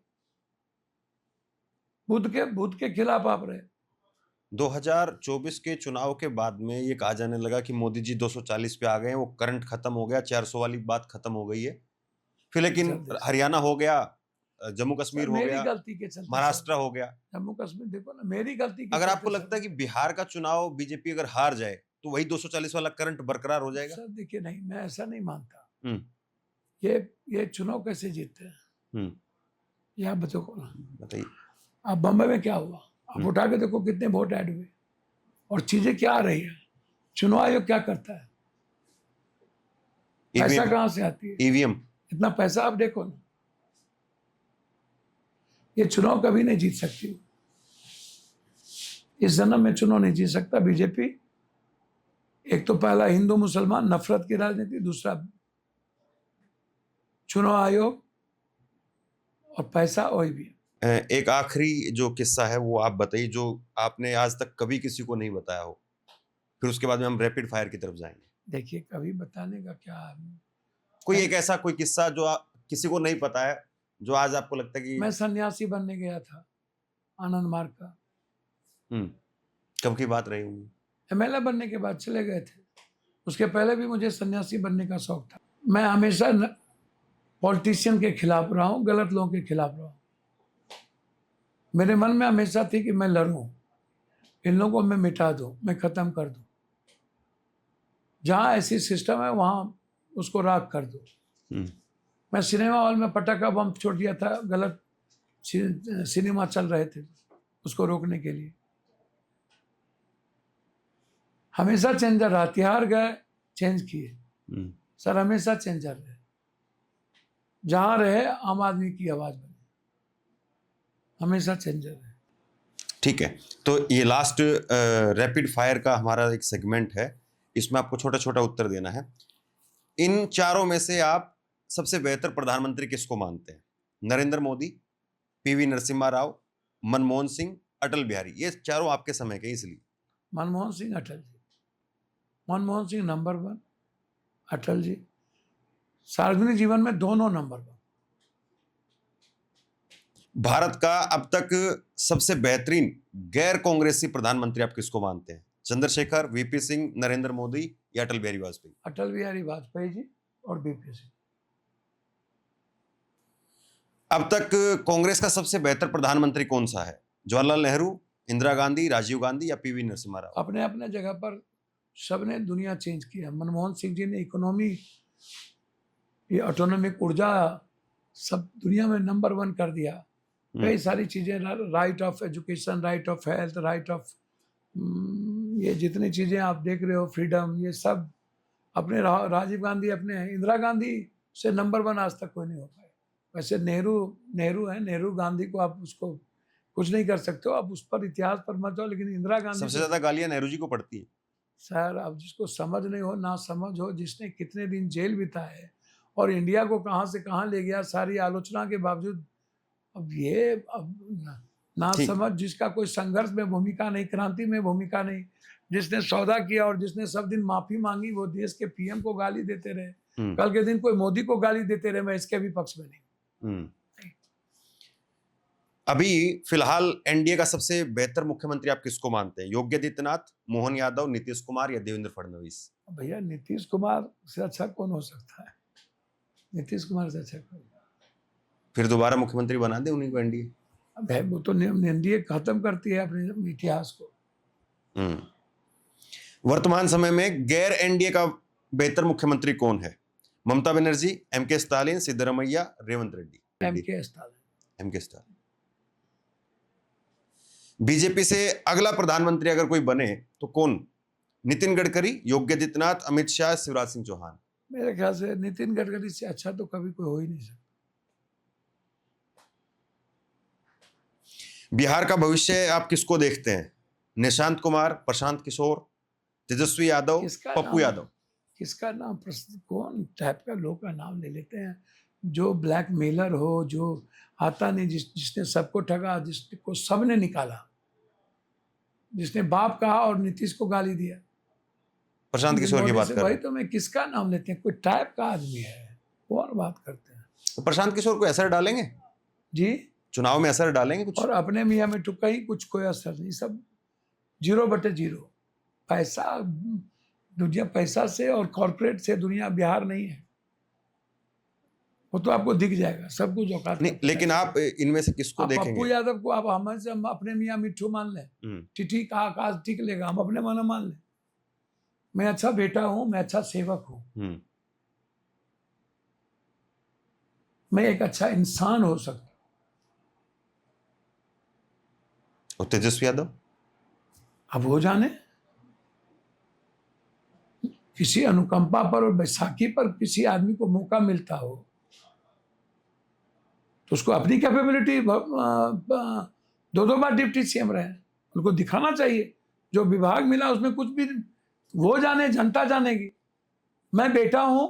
बुद्ध के खिलाफ आप रहे। 2024 के चुनाव के बाद में ये कहा जाने लगा कि मोदी जी 240 पे आ गए हैं, वो करंट खत्म हो गया, 400 वाली बात खत्म हो गई है। फिर लेकिन हरियाणा हो गया, जम्मू कश्मीर हो गया, गलती के चलते महाराष्ट्र हो गया। जम्मू कश्मीर देखो ना, मेरी गलती के अगर आपको लगता है कि बिहार का चुनाव बीजेपी अगर हार जाए तो वही 240 वाला करंट बरकरार हो जाएगा? सर देखिए, नहीं, मैं ऐसा नहीं मानता। ये चुनाव कैसे जीतते हैं, ये आप बताइए। आप बम्बई में क्या हुआ, आप उठा के देखो कितने वोट ऐड हुए और चीजें क्या आ रही है। चुनाव आयोग क्या करता है, पैसा कहां से आती है, ईवीएम, इतना पैसा आप देखो ना। ये चुनाव कभी नहीं जीत सकती, इस जन्म में चुनाव नहीं जीत सकता बीजेपी। एक तो पहला हिंदू मुसलमान नफरत की राजनीति, दूसरा चुनाव आयोग और पैसा ईवीएम। एक आखिरी जो किस्सा है वो आप बताइए, जो आपने आज तक कभी किसी को नहीं बताया हो, फिर उसके बाद में हम रैपिड फायर की तरफ जाएंगे। देखिए, कभी बताने का क्या, कोई एक ऐसा कोई किस्सा जो किसी को नहीं पता है, जो आज आपको लगता है कि मैं सन्यासी बनने गया था आनंद मार्ग का। कब की बात रही होगी? एमएलए बनने के बाद चले गए थे, उसके पहले भी मुझे सन्यासी बनने का शौक था। मैं हमेशा पॉलिटिशियन के खिलाफ रहा हूँ, गलत लोगों के खिलाफ रहा हूँ। मेरे मन में हमेशा थी कि मैं लड़ूं, इन लोगों को मैं मिटा दूं, मैं खत्म कर दूं। जहां ऐसी सिस्टम है वहां उसको राख कर दूं। मैं सिनेमा हॉल में पटाखा बम छोड़ दिया था, गलत सिनेमा चल रहे थे, उसको रोकने के लिए। हमेशा चेंजर रहा, तिहाड़ गए चेंज किए, सर हमेशा चेंजर रहे। जहां रहे आम आदमी की आवाज बने, हमेशा चेंजर है। ठीक है, तो ये लास्ट रैपिड फायर का हमारा एक सेगमेंट है, इसमें आपको छोटा छोटा उत्तर देना है। इन चारों में से आप सबसे बेहतर प्रधानमंत्री किसको मानते हैं? नरेंद्र मोदी, पीवी नरसिम्हा राव, मनमोहन सिंह, अटल बिहारी। ये चारों आपके समय के, इसलिए मनमोहन सिंह, अटल जी। मनमोहन सिंह नंबर 1, अटल जी सार्वजनिक जीवन में दोनों नंबर 1। भारत का अब तक सबसे बेहतरीन गैर कांग्रेसी प्रधानमंत्री आप किसको मानते हैं? चंद्रशेखर, वीपी सिंह, नरेंद्र मोदी या अटल बिहारी वाजपेयी? अटल बिहारी वाजपेयी जी और वीपी सिंह। अब तक कांग्रेस का सबसे बेहतर प्रधानमंत्री कौन सा है? जवाहरलाल नेहरू, इंदिरा गांधी, राजीव गांधी या पीवी नरसिम्हा राव? अपने अपने जगह पर सबने दुनिया चेंज किया। मनमोहन सिंह जी ने इकोनॉमी, ये ऑटोनॉमिक ऊर्जा सब दुनिया में नंबर 1 कर दिया। कई सारी चीज़ें, right of education, right of health, right of ये जितनी चीज़ें आप देख रहे हो, फ्रीडम, ये सब अपने राजीव गांधी, अपने इंदिरा गांधी से नंबर 1 आज तक कोई नहीं हो पाया। वैसे नेहरू है, नेहरू गांधी को आप उसको कुछ नहीं कर सकते हो, आप उस पर इतिहास पर मत जाओ, लेकिन इंदिरा गांधी सबसे ज्यादा गालियां नेहरू जी को पड़ती है। सर, अब जिसको समझ नहीं हो, ना समझ हो, जिसने कितने दिन जेल बिताए और इंडिया को कहाँ से कहाँ ले गया, सारी आलोचना के बावजूद, अब ये ना ठीक। समझ, जिसका कोई संघर्ष में भूमिका नहीं, क्रांति में भूमिका नहीं, जिसने सौदा किया और जिसने सब दिन माफी मांगी, वो देश के पीएम को गाली देते रहे। कल के दिन कोई मोदी को गाली देते रहे, मैं इसके भी पक्ष में नहीं। अभी फिलहाल एनडीए का सबसे बेहतर मुख्यमंत्री आप किसको मानते हैं? योगी आदित्यनाथ, मोहन यादव, नीतीश कुमार या देवेंद्र फडणवीस? भैया, नीतीश कुमार से अच्छा कौन हो सकता है? नीतीश कुमार से अच्छा कौन? फिर दोबारा मुख्यमंत्री बना दे उन्हीं को एनडीए। अब वो तो एनडीए खत्म करती है अपने इतिहास को। वर्तमान समय में गैर एनडीए का बेहतर मुख्यमंत्री कौन है? Mamata Banerjee, MK Stalin, Siddaramaiah, Revanth Reddy? MK Stalin. MK Stalin. BJP से अगला प्रधानमंत्री अगर कोई बने तो कौन? नितिन गडकरी, योगी आदित्यनाथ, अमित शाह, शिवराज सिंह चौहान? मेरे ख्याल से नितिन गडकरी से अच्छा तो कभी कोई हो ही नहीं सकता। बिहार का भविष्य आप किसको देखते हैं? निशांत कुमार, प्रशांत किशोर, तेजस्वी यादव, पप्पू यादव? किसका नाम कौन टाइप का लोग का नाम ले लेते हैं? जो ब्लैकमेलर हो, जो आता नहीं, जिसने सबको ठगा, जिसको सबने निकाला, जिसने बाप कहा और नीतीश को गाली दिया। प्रशांत किशोर की बात कर रहे वही हैं। तो मैं किसका नाम लेते हैं? कोई टाइप का आदमी है, कौन बात करते हैं? तो प्रशांत किशोर को असर डालेंगे जी? चुनाव में? असर डालेंगे कुछ? और अपने मियाँ में तो कहीं कुछ कोई असर नहीं, सब 0/0। पैसा, दुनिया पैसा से और कॉर्पोरेट से दुनिया बिहार नहीं है, वो तो आपको दिख जाएगा सब कुछ औकात नहीं। लेकिन आप इनमें से किसको देखेंगे? पप्पू यादव को आप हम अपने मियाँ मिट्ठू मान लें, टिटी का आकाश टिक लेगा, हम अपने मन मान लें। मैं अच्छा बेटा हूं, मैं अच्छा सेवक हूं, मैं एक अच्छा इंसान हो सकता। और तेजस्वी यादव? अब हो जाने, किसी अनुकंपा पर और बैसाखी पर किसी आदमी को मौका मिलता हो तो उसको अपनी कैपेबिलिटी, 2 बार डिप्टी सीएम रहे, उनको दिखाना चाहिए। जो विभाग मिला उसमें कुछ भी, वो जाने, जनता जानेगी। मैं बेटा हूं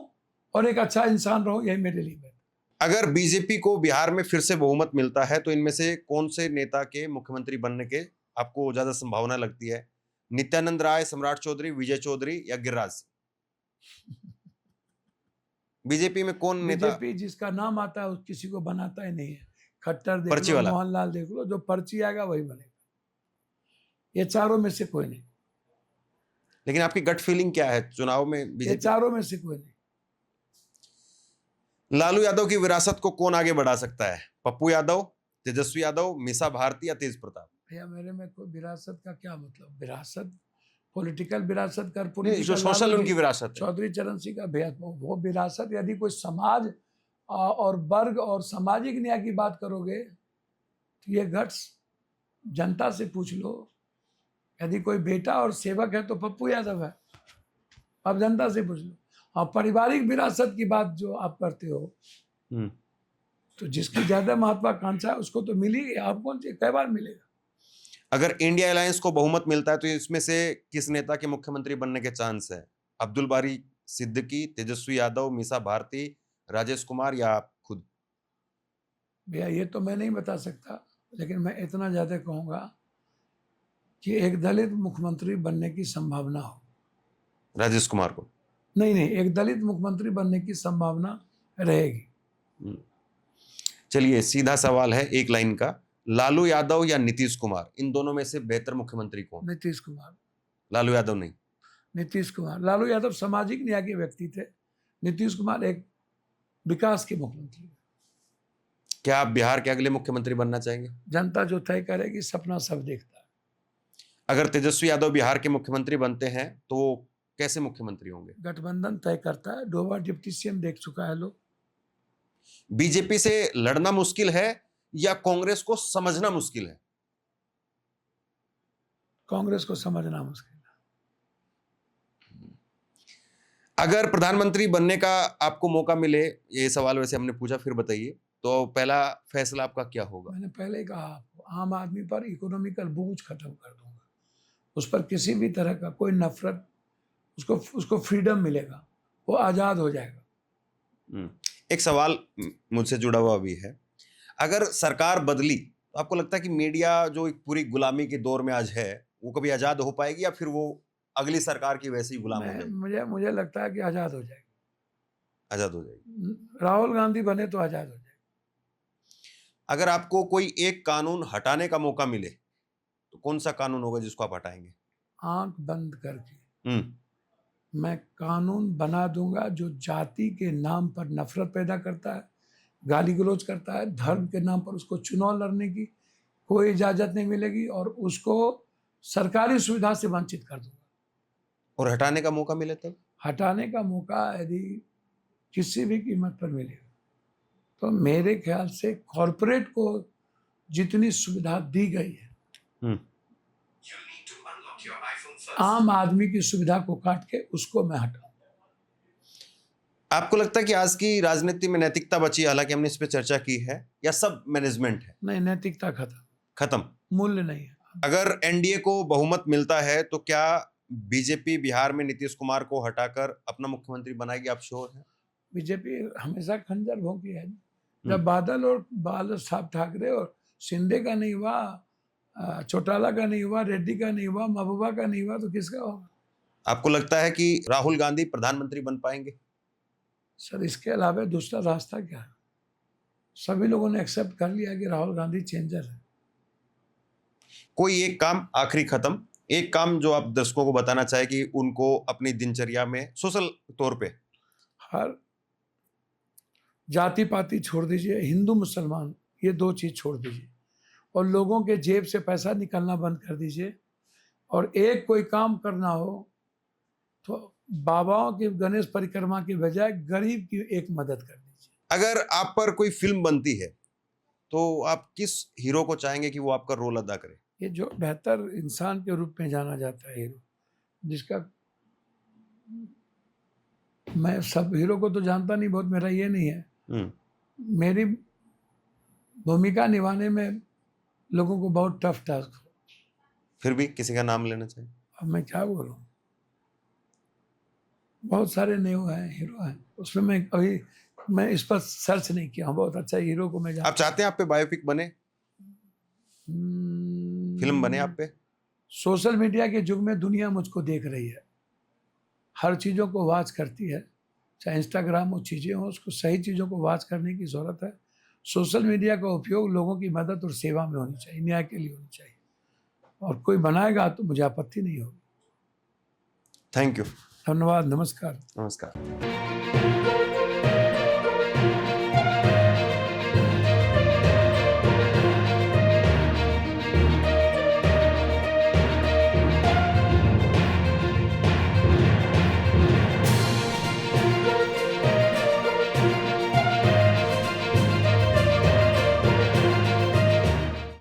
और एक अच्छा इंसान रहूं, यही मेरे लिए है। अगर बीजेपी को बिहार में फिर से बहुमत मिलता है तो इनमें से कौन से नेता के मुख्यमंत्री बनने के आपको ज्यादा संभावना लगती है? नित्यानंद राय, सम्राट चौधरी, विजय चौधरी या गिरिराज सिंह? बीजेपी में कौन नेता? बीजेपी जिसका नाम आता है किसी को बनाता ही नहीं है। खट्टर देख पर्ची लो, वाला। मोहनलाल देख लो, जो पर्ची आएगा वही बनेगा। ये चारों में से कोई नहीं। लेकिन आपकी गट फीलिंग क्या है चुनाव में? ये बीजेपी, चारों में से कोई नहीं। लालू यादव की विरासत को कौन आगे बढ़ा सकता है? पप्पू यादव, तेजस्वी यादव, मीसा भारती या तेज प्रताप? भैया, मेरे में कोई विरासत का क्या मतलब? विरासत, पॉलिटिकल विरासत, जो कर्पूरी सोशल उनकी विरासत है। चौधरी चरण सिंह का भैया, वो विरासत, यदि कोई समाज और वर्ग और सामाजिक न्याय की बात करोगे तो ये गट्स जनता से पूछ लो। यदि कोई बेटा और सेवक है तो पप्पू यादव है, अब जनता से पूछ लो। और पारिवारिक विरासत की बात जो आप करते हो, तो जिसकी ज्यादा महत्वाकांक्षा है उसको तो मिलेगी। आपको कई बार मिलेगा। अगर इंडिया अलायंस को बहुमत मिलता है तो इसमें से किस नेता के मुख्यमंत्री बनने के चांस है? अब्दुल बारी सिद्दीकी, तेजस्वी यादव, मीसा भारती, राजेश कुमार या आप खुद? भैया, ये तो मैं नहीं बता सकता, लेकिन मैं इतना ज्यादा कहूंगा कि एक दलित मुख्यमंत्री बनने की संभावना हो। राजेश कुमार को? नहीं, एक दलित मुख्यमंत्री बनने की संभावना रहेगी। चलिए, सीधा सवाल है एक लाइन का, लालू यादव या नीतीश कुमार, इन दोनों में से बेहतर मुख्यमंत्री कौन? नीतीश कुमार। लालू यादव नहीं? नीतीश कुमार। लालू यादव सामाजिक न्याय के व्यक्ति थे, नीतीश कुमार एक विकास के मुख्यमंत्री। क्या आप बिहार के अगले मुख्यमंत्री बनना चाहेंगे? जनता जो तय करेगी, सपना सब देखता है। अगर तेजस्वी यादव बिहार के मुख्यमंत्री बनते हैं तो वो कैसे मुख्यमंत्री होंगे? गठबंधन तय करता है, 2 बार डिप्टी सीएम देख चुका है लोग। बीजेपी से लड़ना मुश्किल है या कांग्रेस को समझना मुश्किल है? कांग्रेस को समझना मुश्किल है। अगर प्रधानमंत्री बनने का आपको मौका मिले, ये सवाल वैसे हमने पूछा, फिर बताइए, तो पहला फैसला आपका क्या होगा? मैंने पहले ही कहा आपको, आम आदमी पर इकोनॉमिकल बोझ खत्म कर दूंगा। उस पर किसी भी तरह का कोई नफरत, उसको फ्रीडम मिलेगा, वो आज़ाद हो जाएगा। एक सवाल मुझसे जुड़ा हुआ भी है, अगर सरकार बदली तो आपको लगता है कि मीडिया जो एक पूरी गुलामी के दौर में आज है वो कभी आज़ाद हो पाएगी या फिर वो अगली सरकार की वैसे ही गुलाम हो जाएगी? मुझे लगता है कि आज़ाद हो जाएगी। आज़ाद हो जाएगी। राहुल गांधी बने तो आज़ाद हो जाएगी। अगर आपको कोई एक कानून हटाने का मौका मिले तो कौन सा कानून होगा जिसको आप हटाएंगे? आंख बंद करके मैं कानून बना दूंगा जो जाति के नाम पर नफरत पैदा करता है, गाली गलौज करता है, धर्म के नाम पर उसको चुनाव लड़ने की कोई इजाजत नहीं मिलेगी और उसको सरकारी सुविधा से वंचित कर दूंगा। और हटाने का मौका मिले तब? हटाने का मौका यदि किसी भी कीमत पर मिलेगा तो मेरे ख्याल से कॉरपोरेट को जितनी सुविधा दी गई है, आम आदमी की सुविधा को काट के उसको मैं हटाऊं। आपको लगता है कि आज की राजनीति में नैतिकता बची, हालांकि हमने इस पे चर्चा की है, या सब मैनेजमेंट है? नहीं, नैतिकता खत्म, मूल्य नहीं है। अगर एनडीए को बहुमत मिलता है तो क्या बीजेपी बिहार में नीतीश कुमार को हटाकर अपना मुख्यमंत्री बनाएगी? आप श्योर हैं? बीजेपी हमेशा खंजर भोंकी है। जब बादल साहब ठाकरे और शिंदे का नहीं हुआ, चौटाला का नहीं हुआ, रेड्डी का नहीं हुआ, महबूबा का नहीं हुआ, तो किसका होगा? आपको लगता है कि राहुल गांधी प्रधानमंत्री बन पाएंगे? सर, इसके अलावा दूसरा रास्ता क्या है? सभी लोगों ने एक्सेप्ट कर लिया कि राहुल गांधी चेंजर है। कोई एक काम, आखिरी खत्म, एक काम जो आप दर्शकों को बताना चाहे कि उनको अपनी दिनचर्या में सोशल तौर पे, हर जाति पाति छोड़ दीजिए, हिंदू मुसलमान ये 2 चीज छोड़ दीजिए और लोगों के जेब से पैसा निकलना बंद कर दीजिए और एक कोई काम करना हो तो बाबाओं की गणेश परिक्रमा की बजाय गरीब की एक मदद कर दीजिए। अगर आप पर कोई फिल्म बनती है तो आप किस हीरो को चाहेंगे कि वो आपका रोल अदा करे? ये जो बेहतर इंसान के रूप में जाना जाता है हीरो, जिसका मैं सब हीरो को तो जानता नहीं बहुत, मेरा ये नहीं है। मेरी भूमिका निभाने में लोगों को बहुत टफ टास्क हो। फिर भी किसी का नाम लेना चाहिए? अब मैं क्या बोलूं, बहुत सारे न्यू हैं, हीरो हैं, उसमें मैं इस पर सर्च नहीं किया हूं। बहुत अच्छा हीरो को मैं आप चाहते हैं आप पे बायोपिक बने, फिल्म बने आप पे? सोशल मीडिया के युग में दुनिया मुझको देख रही है, हर चीज़ों को वॉच करती है, चाहे इंस्टाग्राम हो, चीज़ें हो, उसको सही चीज़ों को वॉच करने की ज़रूरत है। सोशल मीडिया का उपयोग लोगों की मदद और सेवा में होनी चाहिए, न्याय के लिए होनी चाहिए, और कोई बनाएगा तो मुझे आपत्ति नहीं होगी। Thank you. धन्यवाद। नमस्कार। नमस्कार।